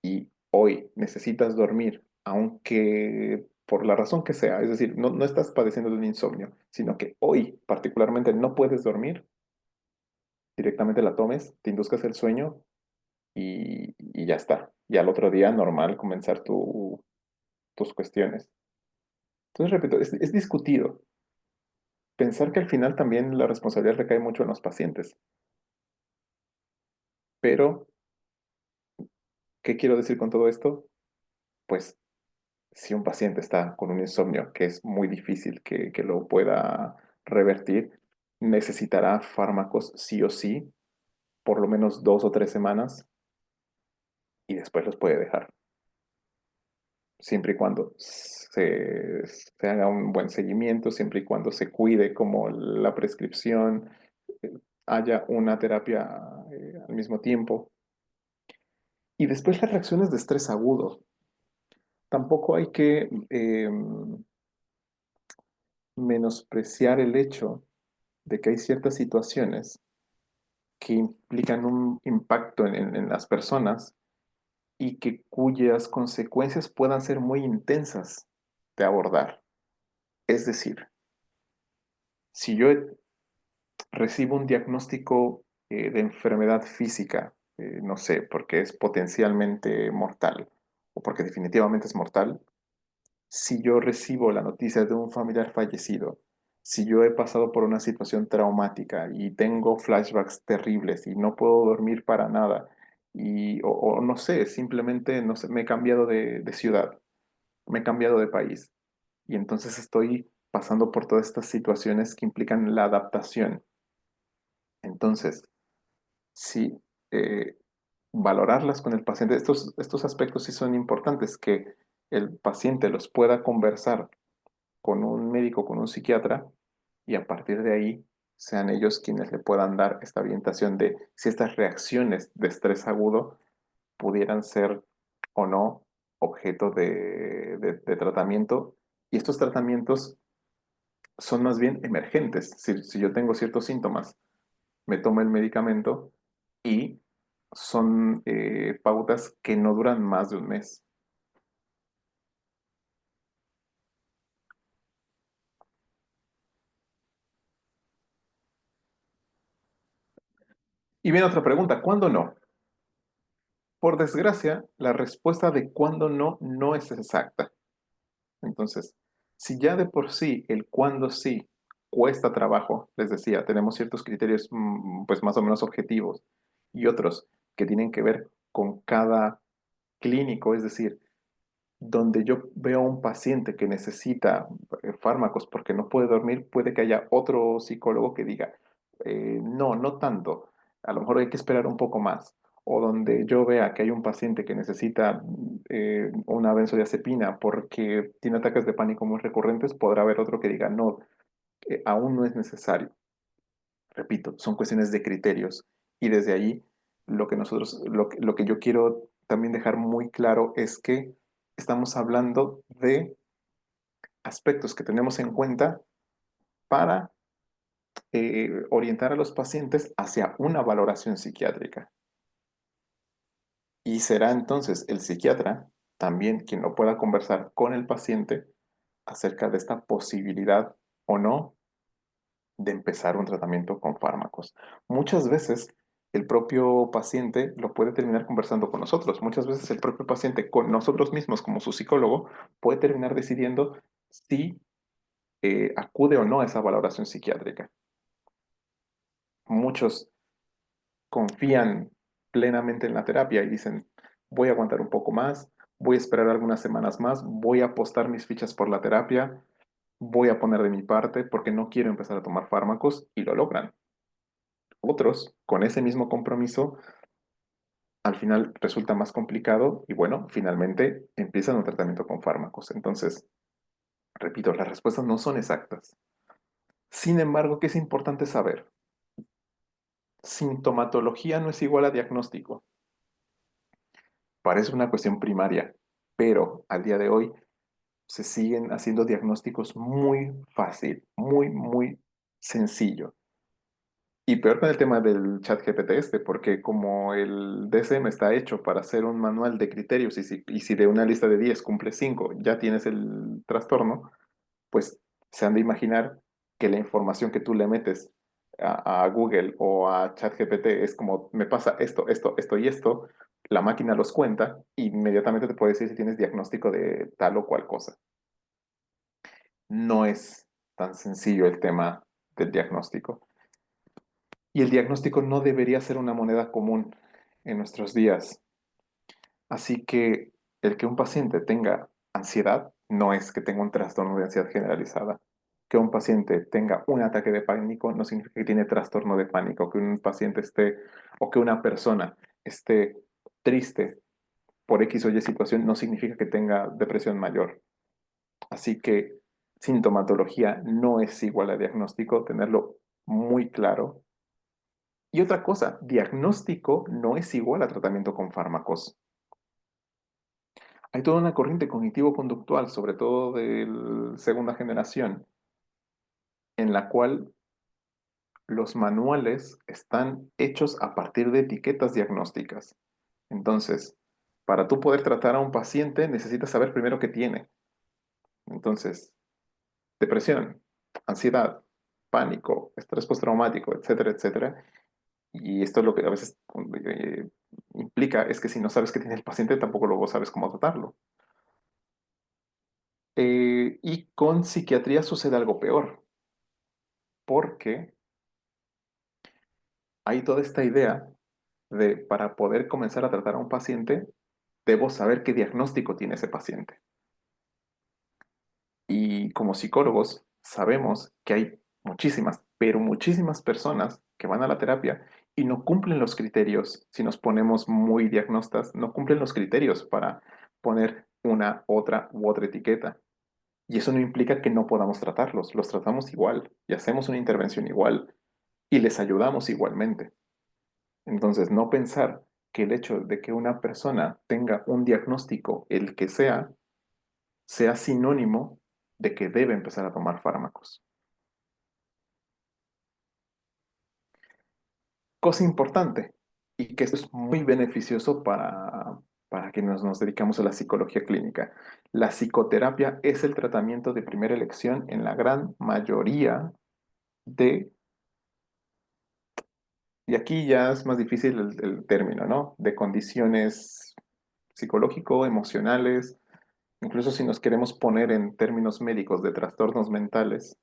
y hoy necesitas dormir, aunque por la razón que sea, es decir, no estás padeciendo de un insomnio, sino que hoy particularmente no puedes dormir, directamente la tomes, te induzcas el sueño y ya está. Y al otro día normal comenzar tus cuestiones. Entonces, repito, es discutido. Pensar que al final también la responsabilidad recae mucho en los pacientes. Pero, ¿qué quiero decir con todo esto? Pues si un paciente está con un insomnio que es muy difícil que lo pueda revertir, necesitará fármacos sí o sí, por lo menos 2 o 3 semanas, y después los puede dejar, siempre y cuando se haga un buen seguimiento, siempre y cuando se cuide como la prescripción, eh, haya una terapia al mismo tiempo. Y después las reacciones de estrés agudo. Tampoco hay que menospreciar el hecho de que hay ciertas situaciones que implican un impacto en las personas y que cuyas consecuencias puedan ser muy intensas de abordar. Es decir, si yo recibo un diagnóstico de enfermedad física, no sé, porque es potencialmente mortal o porque definitivamente es mortal, si yo recibo la noticia de un familiar fallecido, si yo he pasado por una situación traumática y tengo flashbacks terribles y no puedo dormir para nada, o no sé, simplemente no sé, me he cambiado de ciudad, me he cambiado de país y entonces estoy pasando por todas estas situaciones que implican la adaptación. Entonces, sí, valorarlas con el paciente, estos aspectos sí son importantes, que el paciente los pueda conversar con un médico, con un psiquiatra, y a partir de ahí sean ellos quienes le puedan dar esta orientación de si estas reacciones de estrés agudo pudieran ser o no objeto de tratamiento. Y estos tratamientos son más bien emergentes. Si yo tengo ciertos síntomas, me tomo el medicamento y son pautas que no duran más de un mes. Y viene otra pregunta, ¿cuándo no? Por desgracia, la respuesta de cuándo no no es exacta. Entonces, si ya de por sí el cuándo sí cuesta trabajo, les decía, tenemos ciertos criterios pues más o menos objetivos y otros que tienen que ver con cada clínico, es decir, donde yo veo a un paciente que necesita fármacos porque no puede dormir, puede que haya otro psicólogo que diga, no, no tanto, a lo mejor hay que esperar un poco más. O donde yo vea que hay un paciente que necesita una benzodiazepina porque tiene ataques de pánico muy recurrentes, podrá haber otro que diga, no, aún no es necesario. Repito, son cuestiones de criterios. Y desde ahí, lo que yo quiero también dejar muy claro es que estamos hablando de aspectos que tenemos en cuenta para orientar a los pacientes hacia una valoración psiquiátrica. Y será entonces el psiquiatra también quien lo pueda conversar con el paciente acerca de esta posibilidad o no de empezar un tratamiento con fármacos. Muchas veces el propio paciente lo puede terminar conversando con nosotros. Muchas veces el propio paciente con nosotros mismos como su psicólogo puede terminar decidiendo si acude o no a esa valoración psiquiátrica. Muchos confían plenamente en la terapia y dicen, voy a aguantar un poco más, voy a esperar algunas semanas más, voy a apostar mis fichas por la terapia, voy a poner de mi parte porque no quiero empezar a tomar fármacos y lo logran. Otros, con ese mismo compromiso, al final resulta más complicado y bueno, finalmente empiezan un tratamiento con fármacos. Entonces, repito, las respuestas no son exactas. Sin embargo, ¿qué es importante saber? Sintomatología no es igual a diagnóstico. Parece una cuestión primaria, pero al día de hoy se siguen haciendo diagnósticos muy fácil, muy sencillo. Y peor con el tema del chat GPT este, porque como el DSM está hecho para hacer un manual de criterios y si de una lista de 10 cumple 5 ya tienes el trastorno, pues se han de imaginar que la información que tú le metes a Google o a ChatGPT, es como, me pasa esto, esto, esto y esto, la máquina los cuenta y inmediatamente te puede decir si tienes diagnóstico de tal o cual cosa. No es tan sencillo el tema del diagnóstico. Y el diagnóstico no debería ser una moneda común en nuestros días. Así que el que un paciente tenga ansiedad no es que tenga un trastorno de ansiedad generalizada. Que un paciente tenga un ataque de pánico no significa que tiene trastorno de pánico. Que un paciente esté o que una persona esté triste por X o Y situación no significa que tenga depresión mayor. Así que sintomatología no es igual a diagnóstico, tenerlo muy claro. Y otra cosa, diagnóstico no es igual a tratamiento con fármacos. Hay toda una corriente cognitivo-conductual, sobre todo de segunda generación, en la cual los manuales están hechos a partir de etiquetas diagnósticas. Entonces, para tú poder tratar a un paciente, necesitas saber primero qué tiene. Entonces, depresión, ansiedad, pánico, estrés postraumático, etcétera, etcétera. Y esto es lo que a veces implica, es que si no sabes qué tiene el paciente, tampoco luego sabes cómo tratarlo. Y con psiquiatría sucede algo peor, porque hay toda esta idea de para poder comenzar a tratar a un paciente, debo saber qué diagnóstico tiene ese paciente. Y como psicólogos sabemos que hay muchísimas, pero muchísimas personas que van a la terapia y no cumplen los criterios, si nos ponemos muy diagnostas, no cumplen los criterios para poner una, otra u otra etiqueta. Y eso no implica que no podamos tratarlos, los tratamos igual y hacemos una intervención igual y les ayudamos igualmente. Entonces, no pensar que el hecho de que una persona tenga un diagnóstico, el que sea sinónimo de que debe empezar a tomar fármacos. Cosa importante, y que esto es muy beneficioso para quienes nos dedicamos a la psicología clínica. La psicoterapia es el tratamiento de primera elección en la gran mayoría de, y aquí ya es más difícil el término, ¿no? De condiciones psicológico, emocionales, incluso si nos queremos poner en términos médicos de trastornos mentales,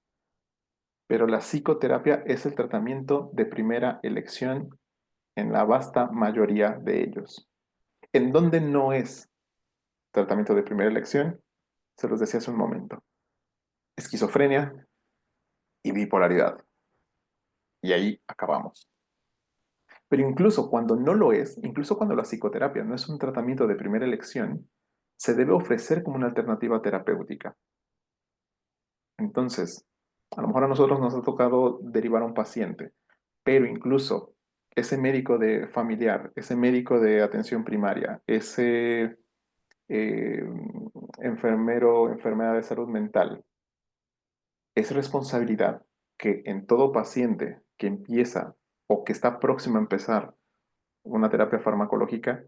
pero la psicoterapia es el tratamiento de primera elección en la vasta mayoría de ellos. ¿En dónde no es tratamiento de primera elección? Se los decía hace un momento. Esquizofrenia y bipolaridad. Y ahí acabamos. Pero incluso cuando no lo es, incluso cuando la psicoterapia no es un tratamiento de primera elección, se debe ofrecer como una alternativa terapéutica. Entonces, a lo mejor a nosotros nos ha tocado derivar a un paciente, pero incluso ese médico de familiar, ese médico de atención primaria, ese eh, enfermero, enfermera de salud mental, es responsabilidad que en todo paciente que empieza o que está próximo a empezar una terapia farmacológica,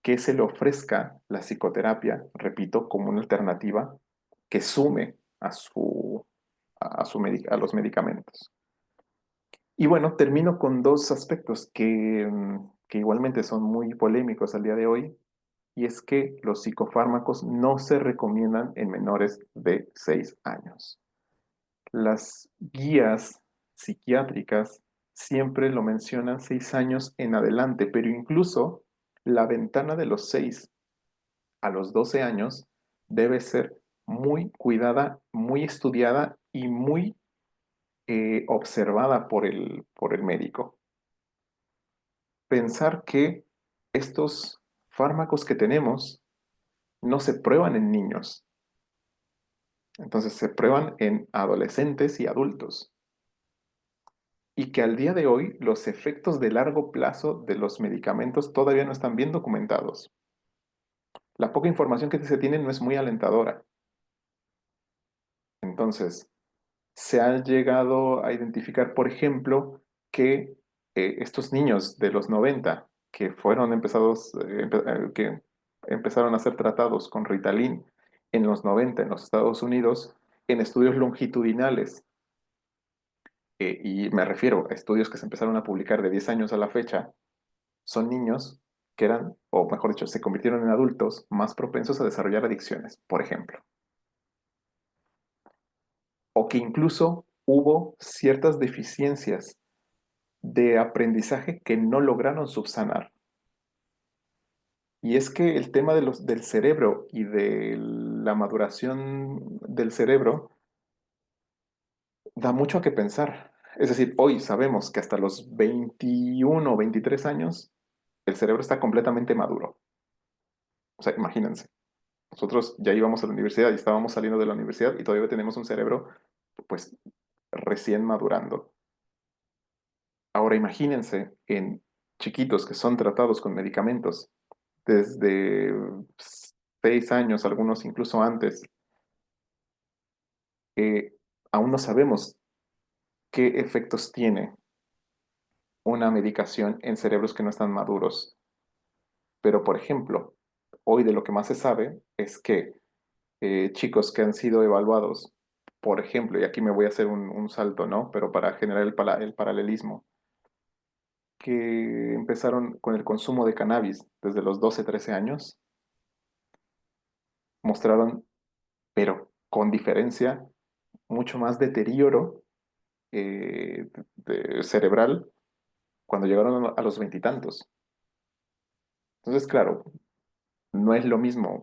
que se le ofrezca la psicoterapia, repito, como una alternativa que sume a los medicamentos. Y bueno, termino con dos aspectos que igualmente son muy polémicos al día de hoy, y es que los psicofármacos no se recomiendan en menores de 6 años. Las guías psiquiátricas siempre lo mencionan 6 años en adelante, pero incluso la ventana de los 6 a los 12 años debe ser muy cuidada, muy estudiada y muy observada por el médico. Pensar que estos fármacos que tenemos no se prueban en niños, entonces se prueban en adolescentes y adultos. Y que al día de hoy los efectos de largo plazo de los medicamentos todavía no están bien documentados. La poca información que se tiene no es muy alentadora. Entonces, se ha llegado a identificar, por ejemplo, que estos niños de los 90 que fueron que empezaron a ser tratados con Ritalin en los 90 en los Estados Unidos, en estudios longitudinales, Y me refiero a estudios que se empezaron a publicar de 10 años a la fecha, son niños que eran, o mejor dicho, se convirtieron en adultos más propensos a desarrollar adicciones, por ejemplo. O que incluso hubo ciertas deficiencias de aprendizaje que no lograron subsanar. Y es que el tema del cerebro y de la maduración del cerebro da mucho a qué pensar. Es decir, hoy sabemos que hasta los 21 o 23 años el cerebro está completamente maduro. O sea, imagínense, nosotros ya íbamos a la universidad y estábamos saliendo de la universidad y todavía tenemos un cerebro pues recién madurando. Ahora imagínense en chiquitos que son tratados con medicamentos desde 6 años, algunos incluso antes, aún no sabemos qué efectos tiene una medicación en cerebros que no están maduros. Pero, por ejemplo, hoy de lo que más se sabe es que chicos que han sido evaluados, por ejemplo, y aquí me voy a hacer un salto, ¿no? Pero para generar el paralelismo, que empezaron con el consumo de cannabis desde los 12 13 años, mostraron, pero con diferencia, mucho más deterioro cerebral cuando llegaron a los veintitantos. Entonces, claro, no es lo mismo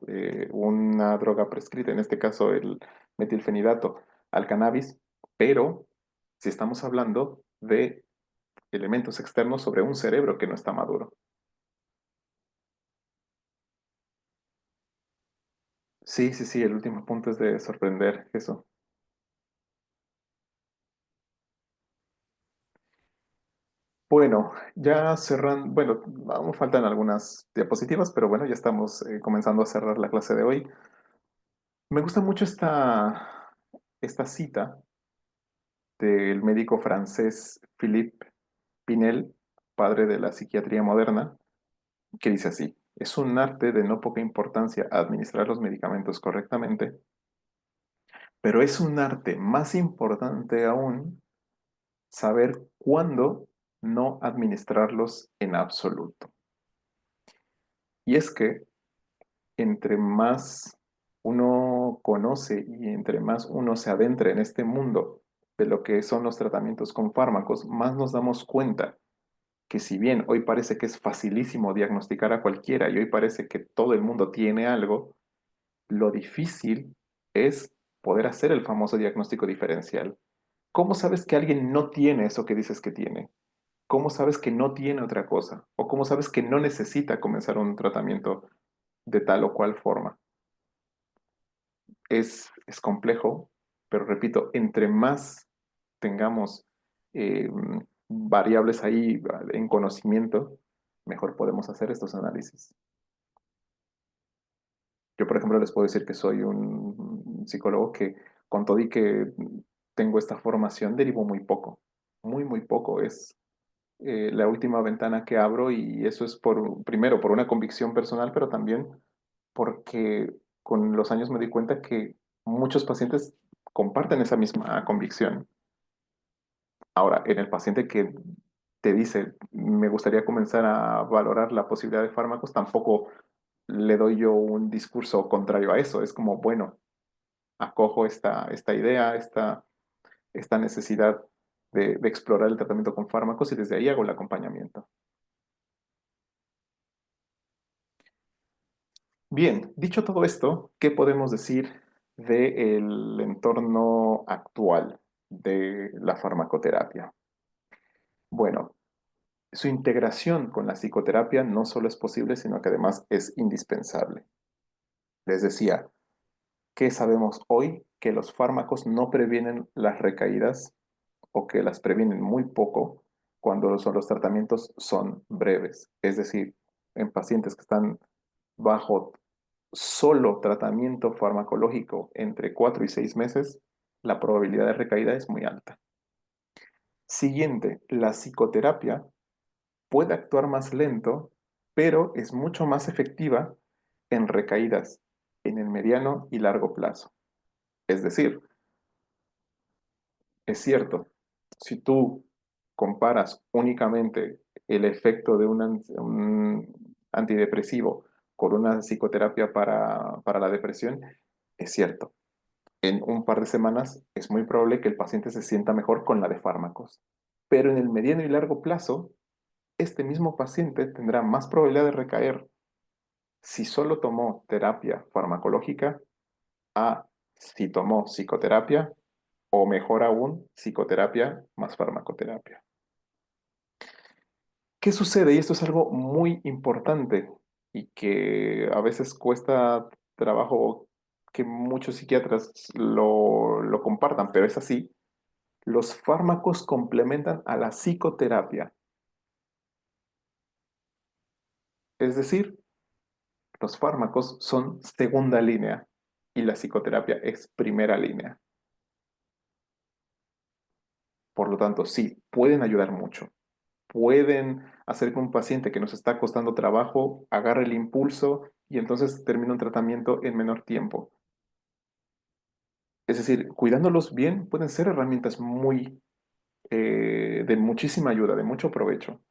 una droga prescrita, en este caso el metilfenidato, al cannabis, pero si estamos hablando de elementos externos sobre un cerebro que no está maduro. Sí, sí, sí, el último punto es de sorprender eso. Bueno, ya cerrando, bueno, aún faltan algunas diapositivas, pero bueno, ya estamos comenzando a cerrar la clase de hoy. Me gusta mucho esta cita del médico francés Philippe Pinel, padre de la psiquiatría moderna, que dice así: es un arte de no poca importancia administrar los medicamentos correctamente, pero es un arte más importante aún saber cuándo no administrarlos en absoluto. Y es que entre más uno conoce y entre más uno se adentra en este mundo de lo que son los tratamientos con fármacos, más nos damos cuenta que si bien hoy parece que es facilísimo diagnosticar a cualquiera y hoy parece que todo el mundo tiene algo, lo difícil es poder hacer el famoso diagnóstico diferencial. ¿Cómo sabes que alguien no tiene eso que dices que tiene? ¿Cómo sabes que no tiene otra cosa? ¿O cómo sabes que no necesita comenzar un tratamiento de tal o cual forma? Es complejo, pero repito, entre más tengamos eh, variables ahí en conocimiento, mejor podemos hacer estos análisis. Yo, por ejemplo, les puedo decir que soy un psicólogo que, con todo y que tengo esta formación, derivo muy poco, muy, muy poco. Es la última ventana que abro y eso es primero, por una convicción personal, pero también porque con los años me di cuenta que muchos pacientes comparten esa misma convicción. Ahora, en el paciente que te dice, me gustaría comenzar a valorar la posibilidad de fármacos, tampoco le doy yo un discurso contrario a eso. Es como, bueno, acojo esta idea, esta necesidad de explorar el tratamiento con fármacos y desde ahí hago el acompañamiento. Bien, dicho todo esto, ¿qué podemos decir del entorno actual de la farmacoterapia? Bueno, su integración con la psicoterapia no solo es posible, sino que además es indispensable. Les decía, ¿qué sabemos hoy? Que los fármacos no previenen las recaídas o que las previenen muy poco cuando los tratamientos son breves. Es decir, en pacientes que están bajo solo tratamiento farmacológico entre 4 y 6 meses, la probabilidad de recaída es muy alta. Siguiente, la psicoterapia puede actuar más lento, pero es mucho más efectiva en recaídas en el mediano y largo plazo. Es decir, es cierto, Si tú comparas únicamente el efecto de un antidepresivo con una psicoterapia para la depresión, es cierto. En un par de semanas es muy probable que el paciente se sienta mejor con la de fármacos. Pero en el mediano y largo plazo, este mismo paciente tendrá más probabilidad de recaer si solo tomó terapia farmacológica a si tomó psicoterapia o mejor aún, psicoterapia más farmacoterapia. ¿Qué sucede? Y esto es algo muy importante y que a veces cuesta trabajo que muchos psiquiatras lo compartan, pero es así. Los fármacos complementan a la psicoterapia. Es decir, los fármacos son segunda línea y la psicoterapia es primera línea. Por lo tanto, sí, pueden ayudar mucho. Pueden hacer que un paciente que nos está costando trabajo agarre el impulso y entonces termine un tratamiento en menor tiempo. Es decir, cuidándolos bien pueden ser herramientas de muchísima ayuda, de mucho provecho,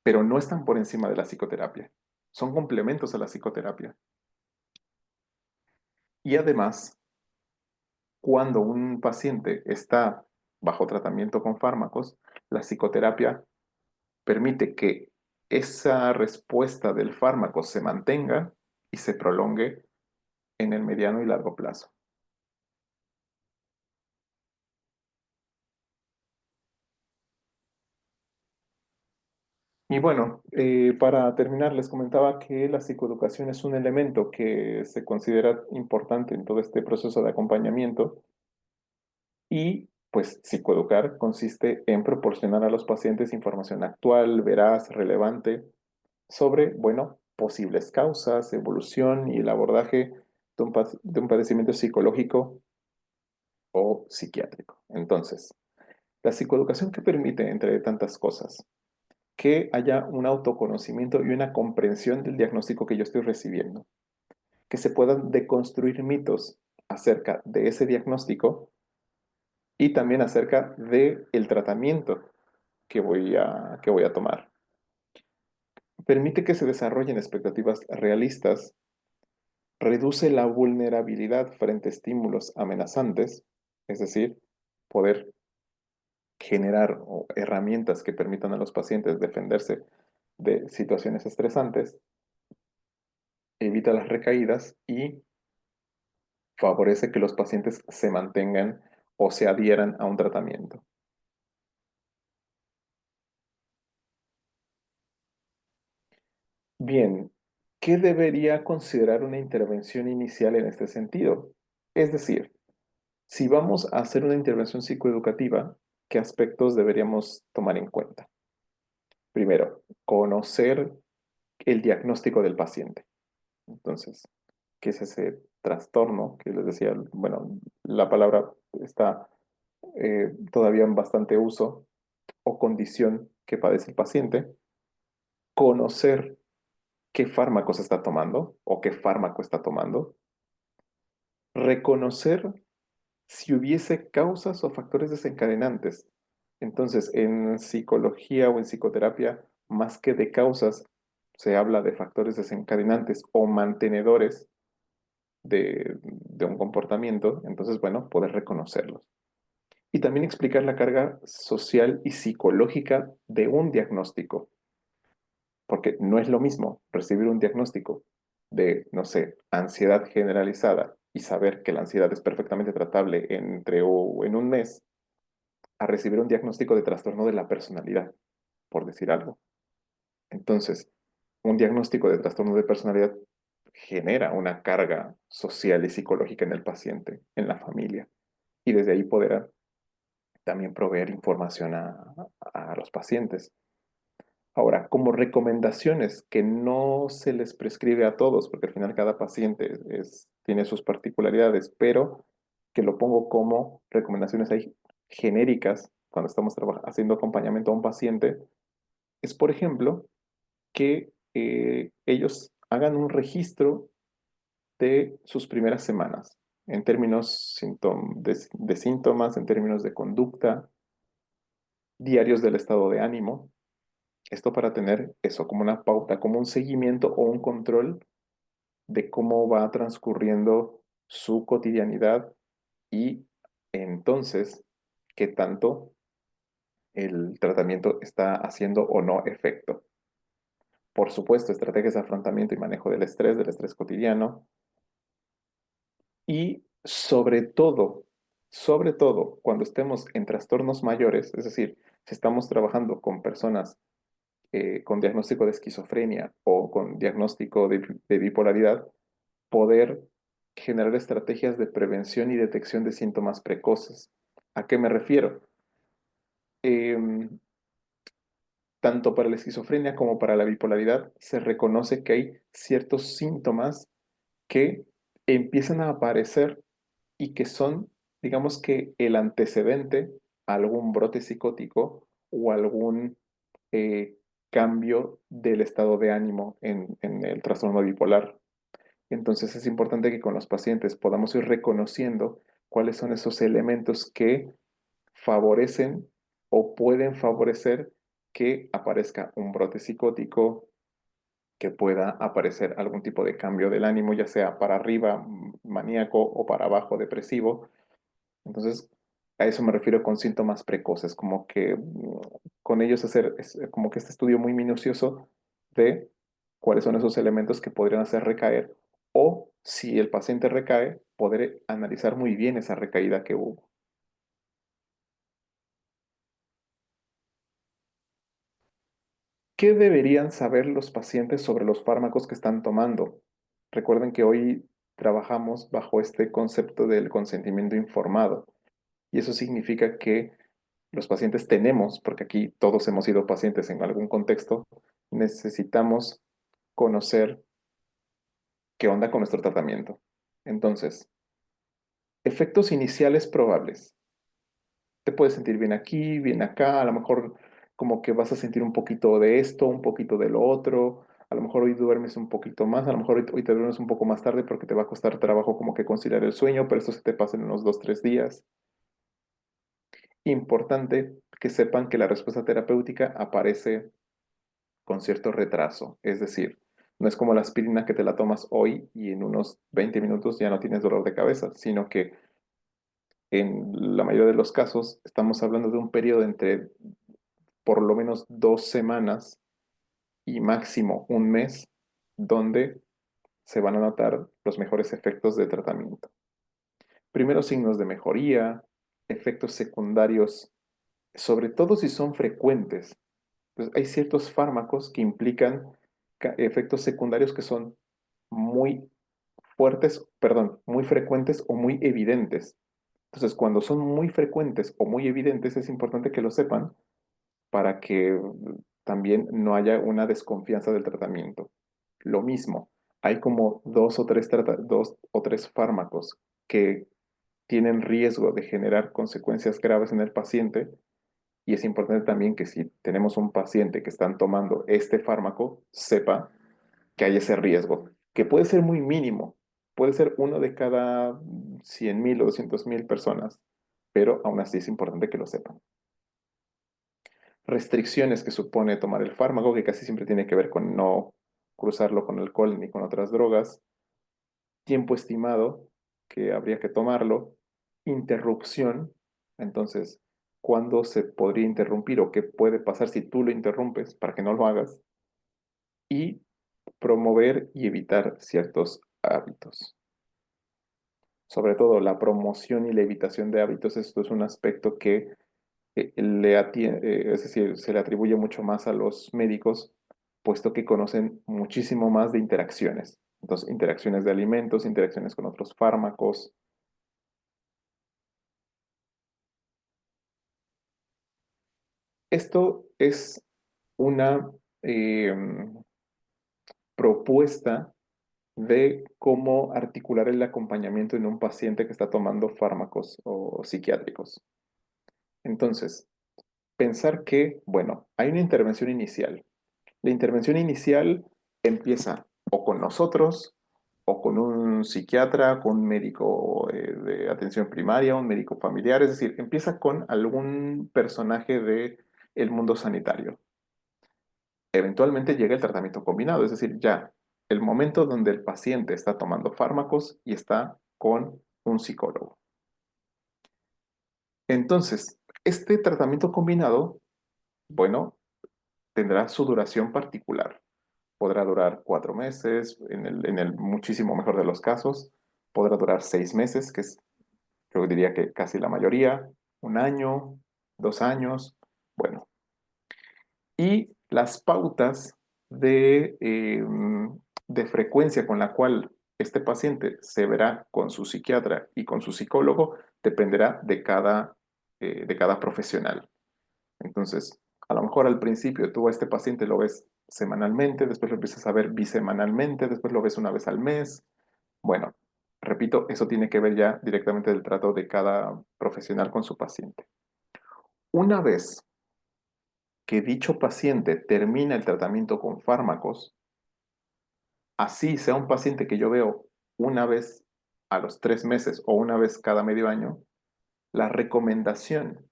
pero no están por encima de la psicoterapia. Son complementos a la psicoterapia. Y además, cuando un paciente está bajo tratamiento con fármacos, la psicoterapia permite que esa respuesta del fármaco se mantenga y se prolongue en el mediano y largo plazo. Y bueno, para terminar, les comentaba que la psicoeducación es un elemento que se considera importante en todo este proceso de acompañamiento y pues psicoeducar consiste en proporcionar a los pacientes información actual, veraz, relevante sobre, bueno, posibles causas, evolución y el abordaje de un padecimiento psicológico o psiquiátrico. Entonces, la psicoeducación que permite, entre tantas cosas, que haya un autoconocimiento y una comprensión del diagnóstico que yo estoy recibiendo, que se puedan deconstruir mitos acerca de ese diagnóstico y también acerca del tratamiento que voy a tomar. Permite que se desarrollen expectativas realistas, reduce la vulnerabilidad frente a estímulos amenazantes, es decir, poder generar herramientas que permitan a los pacientes defenderse de situaciones estresantes, evita las recaídas y favorece que los pacientes se mantengan o se adhieran a un tratamiento. Bien, ¿qué debería considerar una intervención inicial en este sentido? Es decir, si vamos a hacer una intervención psicoeducativa, ¿qué aspectos deberíamos tomar en cuenta? Primero, conocer el diagnóstico del paciente. Entonces, ¿qué es ese trastorno que les decía? Bueno, la palabra está todavía en bastante uso o condición que padece el paciente. Conocer qué fármacos está tomando o qué fármaco está tomando. Reconocer si hubiese causas o factores desencadenantes. Entonces, en psicología o en psicoterapia, más que de causas, se habla de factores desencadenantes o mantenedores de un comportamiento. Entonces, bueno, poder reconocerlos. Y también explicar la carga social y psicológica de un diagnóstico, porque no es lo mismo recibir un diagnóstico de, no sé, ansiedad generalizada y saber que la ansiedad es perfectamente tratable en un mes, a recibir un diagnóstico de trastorno de la personalidad, por decir algo. Entonces, un diagnóstico de trastorno de personalidad genera una carga social y psicológica en el paciente, en la familia, y desde ahí poder también proveer información a los pacientes. Ahora, como recomendaciones que no se les prescribe a todos, porque al final cada paciente tiene sus particularidades, pero que lo pongo como recomendaciones ahí genéricas cuando estamos haciendo acompañamiento a un paciente, es, por ejemplo, que ellos hagan un registro de sus primeras semanas en términos de síntomas, en términos de conducta, diarios del estado de ánimo. Esto para tener eso como una pauta, como un seguimiento o un control de cómo va transcurriendo su cotidianidad y entonces qué tanto el tratamiento está haciendo o no efecto. Por supuesto, estrategias de afrontamiento y manejo del estrés cotidiano y sobre todo, cuando estemos en trastornos mayores, es decir, si estamos trabajando con personas con diagnóstico de esquizofrenia o con diagnóstico de bipolaridad, poder generar estrategias de prevención y detección de síntomas precoces. ¿A qué me refiero? Em, Tanto para la esquizofrenia como para la bipolaridad se reconoce que hay ciertos síntomas que empiezan a aparecer y que son, digamos que, el antecedente a algún brote psicótico o algún eh, cambio del estado de ánimo en el trastorno bipolar. Entonces es importante que con los pacientes podamos ir reconociendo cuáles son esos elementos que favorecen o pueden favorecer que aparezca un brote psicótico, que pueda aparecer algún tipo de cambio del ánimo, ya sea para arriba, maníaco, o para abajo, depresivo. Entonces, a eso me refiero con síntomas precoces, como que con ellos hacer como que este estudio muy minucioso de cuáles son esos elementos que podrían hacer recaer o si el paciente recae, poder analizar muy bien esa recaída que hubo. ¿Qué deberían saber los pacientes sobre los fármacos que están tomando? Recuerden que hoy trabajamos bajo este concepto del consentimiento informado y eso significa que los pacientes tenemos, porque aquí todos hemos sido pacientes en algún contexto, necesitamos conocer qué onda con nuestro tratamiento. Entonces, efectos iniciales probables. Te puedes sentir bien aquí, bien acá, a lo mejor como que vas a sentir un poquito de esto, un poquito de lo otro, a lo mejor hoy duermes un poquito más, a lo mejor hoy te duermes un poco más tarde porque te va a costar trabajo como que conciliar el sueño, pero esto se te pasa en unos 2, 3 días. Importante que sepan que la respuesta terapéutica aparece con cierto retraso, es decir, no es como la aspirina que te la tomas hoy y en unos 20 minutos ya no tienes dolor de cabeza, sino que en la mayoría de los casos estamos hablando de un periodo entre por lo menos 2 semanas y máximo un mes donde se van a notar los mejores efectos del tratamiento. Primeros signos de mejoría, efectos secundarios, sobre todo si son frecuentes. Pues hay ciertos fármacos que implican efectos secundarios que son muy fuertes, perdón, muy frecuentes o muy evidentes. Entonces, cuando son muy frecuentes o muy evidentes, es importante que lo sepan para que también no haya una desconfianza del tratamiento. Lo mismo, hay como dos o tres fármacos que tienen riesgo de generar consecuencias graves en el paciente y es importante también que si tenemos un paciente que están tomando este fármaco, sepa que hay ese riesgo, que puede ser muy mínimo, puede ser uno de cada 100,000 o 200,000 personas, pero aún así es importante que lo sepan. Restricciones que supone tomar el fármaco, que casi siempre tiene que ver con no cruzarlo con alcohol ni con otras drogas, tiempo estimado que habría que tomarlo, interrupción, entonces, ¿cuándo se podría interrumpir o qué puede pasar si tú lo interrumpes para que no lo hagas? Y promover y evitar ciertos hábitos. Sobre todo la promoción y la evitación de hábitos, esto es un aspecto que es decir, se le atribuye mucho más a los médicos, puesto que conocen muchísimo más de interacciones. Entonces, interacciones de alimentos, interacciones con otros fármacos. Esto es una eh, propuesta de cómo articular el acompañamiento en un paciente que está tomando fármacos o psiquiátricos. Entonces, pensar que, bueno, hay una intervención inicial. La intervención inicial empieza o con nosotros, o con un psiquiatra, con un médico de atención primaria, un médico familiar, es decir, empieza con algún personaje de el mundo sanitario. Eventualmente llega el tratamiento combinado, es decir, ya el momento donde el paciente está tomando fármacos y está con un psicólogo. Entonces, este tratamiento combinado, bueno, tendrá su duración particular. Podrá durar 4 meses, en el muchísimo mejor de los casos. Podrá durar 6 meses, que es, yo diría que casi la mayoría, 1 año, 2 años. Bueno, y las pautas de frecuencia con la cual este paciente se verá con su psiquiatra y con su psicólogo dependerá de cada profesional. Entonces, a lo mejor al principio tú a este paciente lo ves semanalmente, después lo empiezas a ver bisemanalmente, después lo ves una vez al mes. Bueno, repito, eso tiene que ver ya directamente del trato de cada profesional con su paciente. Una vez que dicho paciente termina el tratamiento con fármacos, así sea un paciente que yo veo una vez a los 3 meses o una vez cada medio año, la recomendación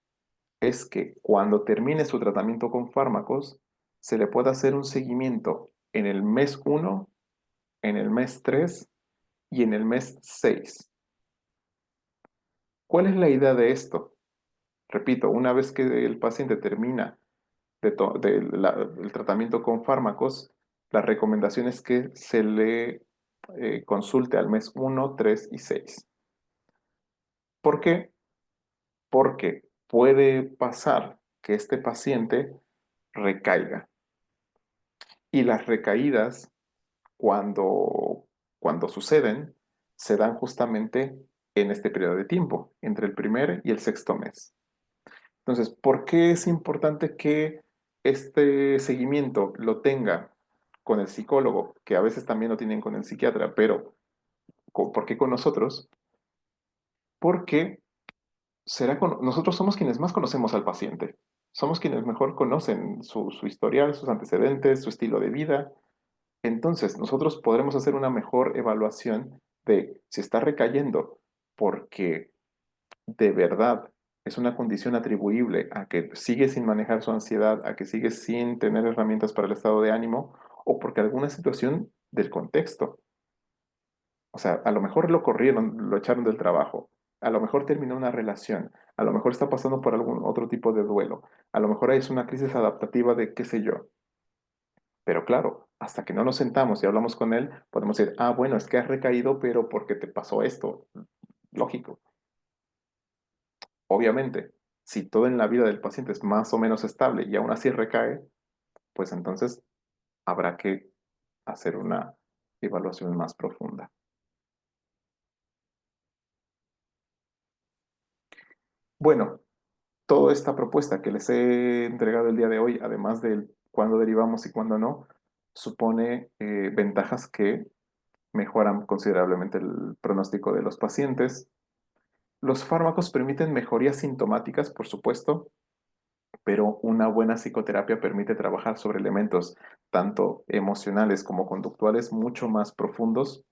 es que cuando termine su tratamiento con fármacos, se le pueda hacer un seguimiento en el mes 1, en el mes 3 y en el mes 6. ¿Cuál es la idea de esto? Repito, una vez que el paciente termina el tratamiento con fármacos, la recomendación es que se le consulte al mes 1, 3 y 6. ¿Por qué? Porque puede pasar que este paciente recaiga. Y las recaídas, cuando, cuando suceden, se dan justamente en este periodo de tiempo, entre el primer y el sexto mes. Entonces, ¿por qué es importante que este seguimiento lo tenga con el psicólogo, que a veces también lo tienen con el psiquiatra, pero ¿por qué con nosotros? Porque nosotros somos quienes más conocemos al paciente. Somos quienes mejor conocen su historial, sus antecedentes, su estilo de vida. Entonces, nosotros podremos hacer una mejor evaluación de si está recayendo porque de verdad es una condición atribuible a que sigue sin manejar su ansiedad, a que sigue sin tener herramientas para el estado de ánimo, o porque alguna situación del contexto. O sea, a lo mejor lo corrieron, lo echaron del trabajo, a lo mejor terminó una relación, a lo mejor está pasando por algún otro tipo de duelo, a lo mejor es una crisis adaptativa de qué sé yo. Pero claro, hasta que no nos sentamos y hablamos con él, podemos decir, ah, bueno, es que has recaído, pero porque te pasó esto. Lógico. Obviamente, si todo en la vida del paciente es más o menos estable y aún así recae, pues entonces habrá que hacer una evaluación más profunda. Bueno, toda esta propuesta que les he entregado el día de hoy, además del cuándo derivamos y cuándo no, supone ventajas que mejoran considerablemente el pronóstico de los pacientes. Los fármacos permiten mejorías sintomáticas, por supuesto, pero una buena psicoterapia permite trabajar sobre elementos tanto emocionales como conductuales mucho más profundos,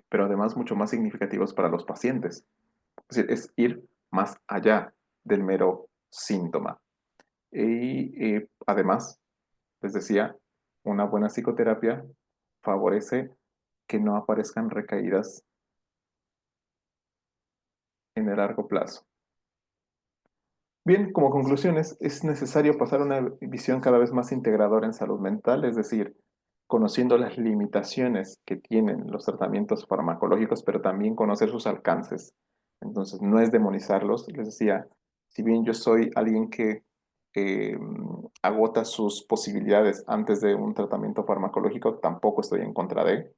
pero además mucho más significativos para los pacientes. Es decir, es ir más allá del mero síntoma. Y además, les decía, una buena psicoterapia favorece que no aparezcan recaídas en el largo plazo. Bien, como conclusiones, es necesario pasar a una visión cada vez más integradora en salud mental, es decir, conociendo las limitaciones que tienen los tratamientos farmacológicos, pero también conocer sus alcances. Entonces, no es demonizarlos. Les decía, si bien yo soy alguien que eh, agota sus posibilidades antes de un tratamiento farmacológico, tampoco estoy en contra de.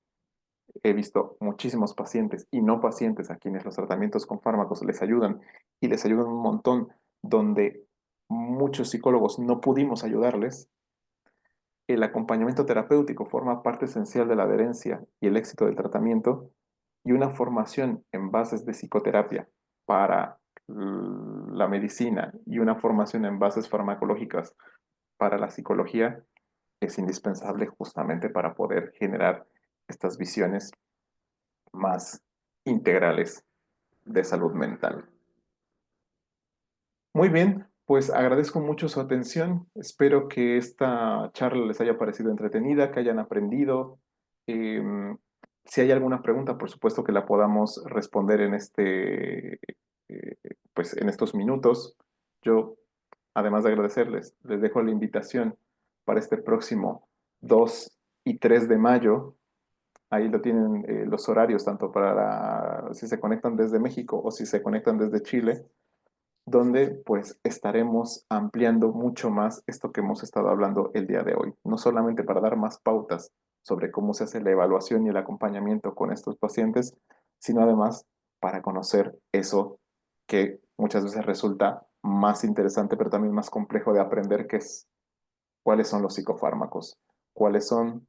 He visto muchísimos pacientes y no pacientes a quienes los tratamientos con fármacos les ayudan y les ayudan un montón, donde muchos psicólogos no pudimos ayudarles. El acompañamiento terapéutico forma parte esencial de la adherencia y el éxito del tratamiento, y una formación en bases de psicoterapia para la medicina y una formación en bases farmacológicas para la psicología es indispensable justamente para poder generar estas visiones más integrales de salud mental. Muy bien, Pues agradezco mucho su atención. Espero que esta charla les haya parecido entretenida, que hayan aprendido. Em, si hay alguna pregunta, por supuesto que la podamos responder en pues en estos minutos. Yo, además de agradecerles, les dejo la invitación para este próximo 2 y 3 de mayo. Ahí lo tienen los horarios, tanto si se conectan desde México o si se conectan desde Chile, donde pues estaremos ampliando mucho más esto que hemos estado hablando el día de hoy, no solamente para dar más pautas sobre cómo se hace la evaluación y el acompañamiento con estos pacientes, sino además para conocer eso que muchas veces resulta más interesante, pero también más complejo de aprender, que es cuáles son los psicofármacos, cuáles son,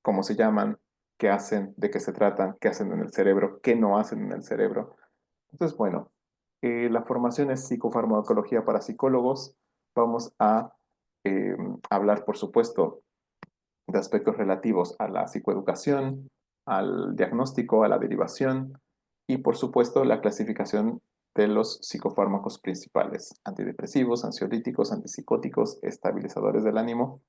cómo se llaman, qué hacen, de qué se tratan, qué hacen en el cerebro, qué no hacen en el cerebro. Entonces, bueno, la formación es psicofarmacología para psicólogos. Vamos a eh, hablar, por supuesto, de aspectos relativos a la psicoeducación, al diagnóstico, a la derivación y, por supuesto, la clasificación de los psicofármacos principales: antidepresivos, ansiolíticos, antipsicóticos, estabilizadores del ánimo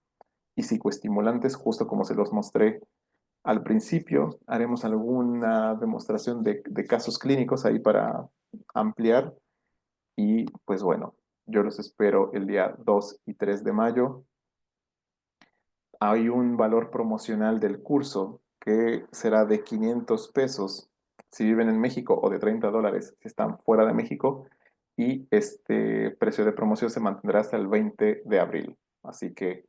y psicoestimulantes, justo como se los mostré al principio. Haremos alguna demostración de casos clínicos ahí para ampliar y pues bueno, yo los espero el día 2 y 3 de mayo. Hay un valor promocional del curso que será de 500 pesos si viven en México o de $30 si están fuera de México, y este precio de promoción se mantendrá hasta el 20 de abril. Así que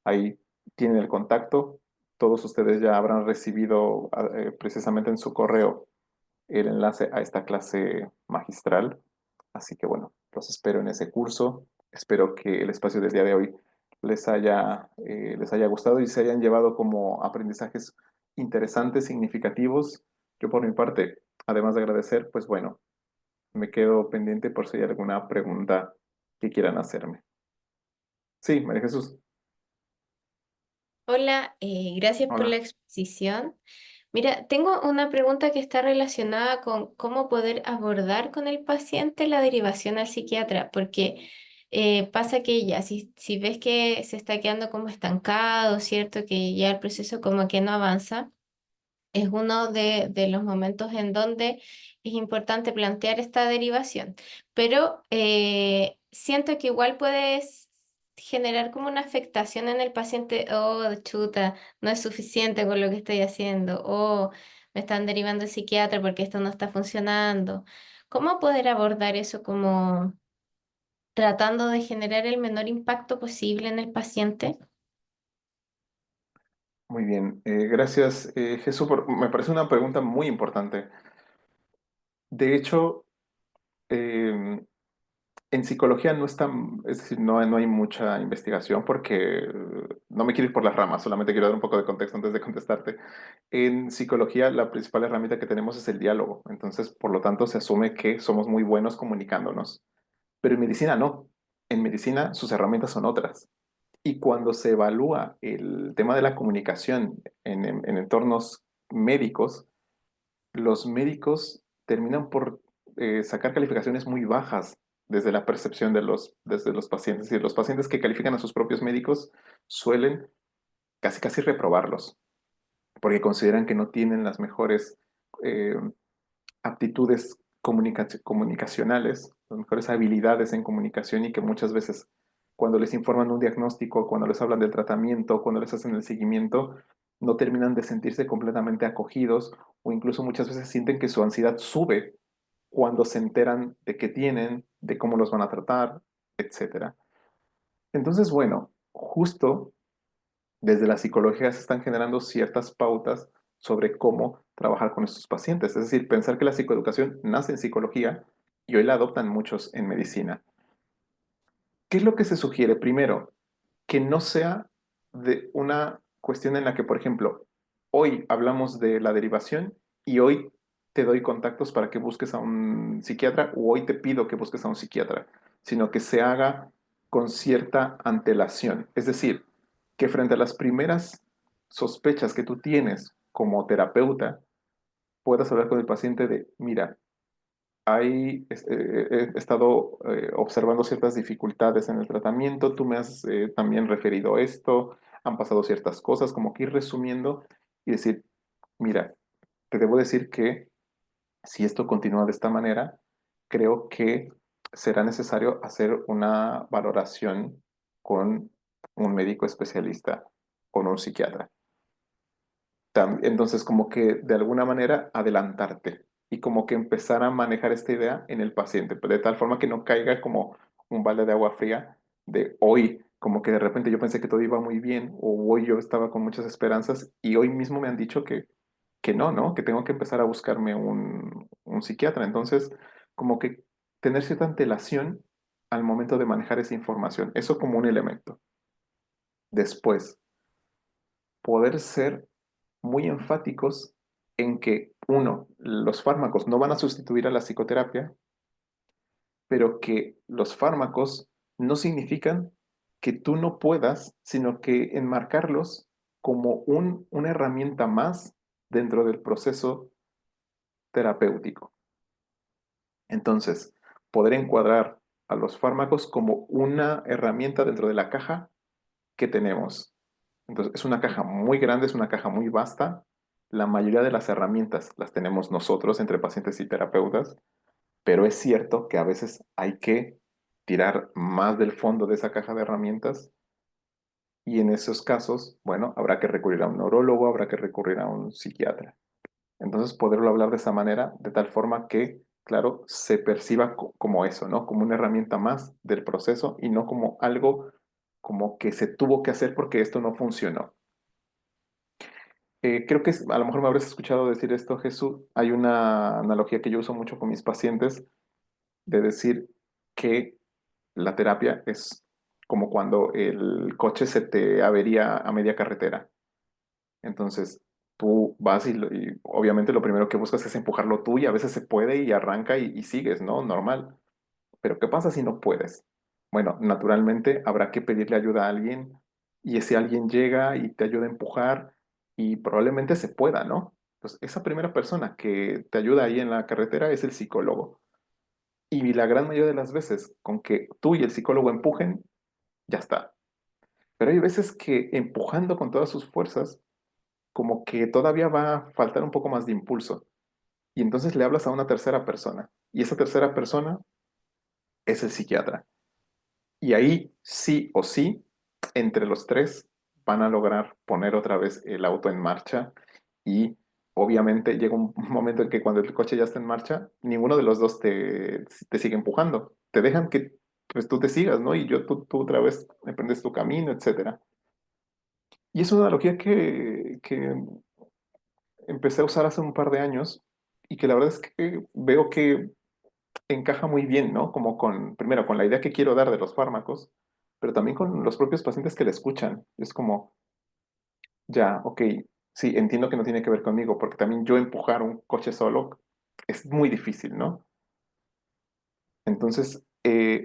ahí tienen el contacto. Todos ustedes ya habrán recibido precisamente en su correo el enlace a esta clase magistral. Así que bueno, los espero en ese curso. Espero que el espacio del día de hoy les haya gustado y se hayan llevado como aprendizajes interesantes, significativos. Yo por mi parte, además de agradecer, pues bueno, me quedo pendiente por si hay alguna pregunta que quieran hacerme. Sí, María Jesús. Hola, gracias por la Hola. exposición. Mira, tengo una pregunta que está relacionada con cómo poder abordar con el paciente la derivación al psiquiatra, porque pasa que ya, si ves que se está quedando como estancado, ¿cierto? Que ya el proceso como que no avanza, es uno de los momentos en donde es importante plantear esta derivación. Pero siento que igual puedes generar como una afectación en el paciente: oh, chuta, no es suficiente con lo que estoy haciendo, o me están derivando al psiquiatra porque esto no está funcionando. ¿Cómo poder abordar eso como tratando de generar el menor impacto posible en el paciente? Muy bien. Gracias, Jesús. Me parece una pregunta muy importante. De hecho, eh, en psicología no está, es decir, no hay mucha investigación porque no me quiero ir por las ramas, solamente quiero dar un poco de contexto antes de contestarte. En psicología la principal herramienta que tenemos es el diálogo, entonces por lo tanto se asume que somos muy buenos comunicándonos, pero en medicina no. En medicina sus herramientas son otras. Y cuando se evalúa el tema de la comunicación en entornos médicos, los médicos terminan por sacar calificaciones muy bajas desde la percepción desde los pacientes. Y los pacientes que califican a sus propios médicos suelen casi reprobarlos, porque consideran que no tienen las mejores eh, aptitudes comunicacionales, las mejores habilidades en comunicación, y que muchas veces cuando les informan un diagnóstico, cuando les hablan del tratamiento, cuando les hacen el seguimiento, no terminan de sentirse completamente acogidos, o incluso muchas veces sienten que su ansiedad sube cuando se enteran de qué tienen, de cómo los van a tratar, etcétera. Entonces, bueno, justo desde la psicología se están generando ciertas pautas sobre cómo trabajar con estos pacientes. Es decir, pensar que la psicoeducación nace en psicología y hoy la adoptan muchos en medicina. ¿Qué es lo que se sugiere? Primero, que no sea de una cuestión en la que, por ejemplo, hoy hablamos de la derivación y hoy te doy contactos para que busques a un psiquiatra, o hoy te pido que busques a un psiquiatra, sino que se haga con cierta antelación. Es decir, que frente a las primeras sospechas que tú tienes como terapeuta, puedas hablar con el paciente de: mira, he estado observando ciertas dificultades en el tratamiento, tú me has también referido esto, han pasado ciertas cosas, como que ir resumiendo y decir, mira, te debo decir que si esto continúa de esta manera, creo que será necesario hacer una valoración con un médico especialista, con un psiquiatra. Entonces, como que de alguna manera adelantarte y como que empezar a manejar esta idea en el paciente, pero de tal forma que no caiga como un balde de agua fría de hoy, como que de repente yo pensé que todo iba muy bien o hoy yo estaba con muchas esperanzas y hoy mismo me han dicho que no, ¿no? Que tengo que empezar a buscarme un psiquiatra. Entonces, como que tener cierta antelación al momento de manejar esa información, eso como un elemento. Después, poder ser muy enfáticos en que, uno, los fármacos no van a sustituir a la psicoterapia, pero que los fármacos no significan que tú no puedas, sino que enmarcarlos como una herramienta más dentro del proceso terapéutico. Entonces, poder encuadrar a los fármacos como una herramienta dentro de la caja que tenemos. Entonces, es una caja muy grande, es una caja muy vasta. La mayoría de las herramientas las tenemos nosotros entre pacientes y terapeutas, pero es cierto que a veces hay que tirar más del fondo de esa caja de herramientas y en esos casos, bueno, habrá que recurrir a un neurólogo, habrá que recurrir a un psiquiatra. Entonces, poderlo hablar de esa manera, de tal forma que, claro, se perciba como eso, ¿no? Como una herramienta más del proceso y no como algo como que se tuvo que hacer porque esto no funcionó. Creo que a lo mejor me habrás escuchado decir esto, Jesús. Hay una analogía que yo uso mucho con mis pacientes de decir que la terapia es como cuando el coche se te avería a media carretera. Entonces, tú vas y obviamente lo primero que buscas es empujarlo tú y a veces se puede y arranca y sigues, ¿no? Normal. Pero ¿qué pasa si no puedes? Bueno, naturalmente habrá que pedirle ayuda a alguien y ese alguien llega y te ayuda a empujar y probablemente se pueda, ¿no? Entonces, esa primera persona que te ayuda ahí en la carretera es el psicólogo. Y la gran mayoría de las veces, con que tú y el psicólogo empujen, ya está. Pero hay veces que empujando con todas sus fuerzas, como que todavía va a faltar un poco más de impulso. Y entonces le hablas a una tercera persona. Y esa tercera persona es el psiquiatra. Y ahí sí o sí, entre los tres van a lograr poner otra vez el auto en marcha y obviamente llega un momento en que cuando el coche ya está en marcha, ninguno de los dos te sigue empujando. Te dejan que pues, tú te sigas, ¿no? Y tú otra vez emprendes tu camino, etcétera. Y es una analogía que empecé a usar hace un par de años y que la verdad es que veo que encaja muy bien, ¿no? Como primero, con la idea que quiero dar de los fármacos, pero también con los propios pacientes que le escuchan. Es como, ya, ok, sí, entiendo que no tiene que ver conmigo, porque también yo empujar un coche solo es muy difícil, ¿no? Entonces,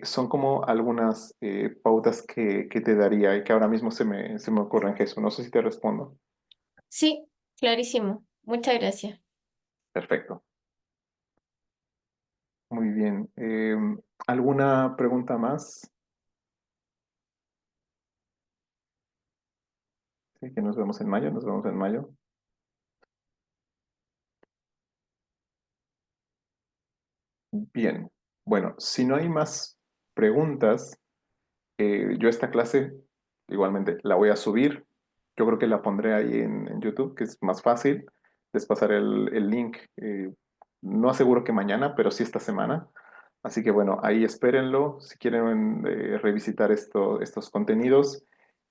son como algunas pautas que te daría y que ahora mismo se me ocurren, Jesús. No sé si te respondo. Sí, clarísimo. Muchas gracias. Perfecto. Muy bien. ¿Alguna pregunta más? Sí, que nos vemos en mayo, nos vemos en mayo. Bien, bueno, si no hay más preguntas, yo esta clase igualmente la voy a subir. Yo creo que la pondré ahí en YouTube, que es más fácil. Les pasaré el link. No aseguro que mañana, pero sí esta semana. Así que bueno, ahí espérenlo si quieren revisitar estos contenidos.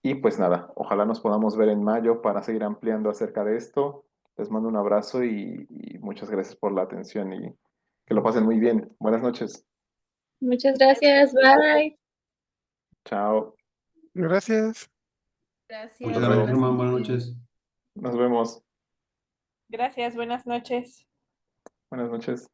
Y pues nada, ojalá nos podamos ver en mayo para seguir ampliando acerca de esto. Les mando un abrazo y muchas gracias por la atención y que lo pasen muy bien. Buenas noches. Muchas gracias. Bye. Chao. Gracias. Muchas Gracias. gracias, Buenas Germán. Buenas noches. noches. Nos vemos. Gracias, buenas noches. Buenas noches.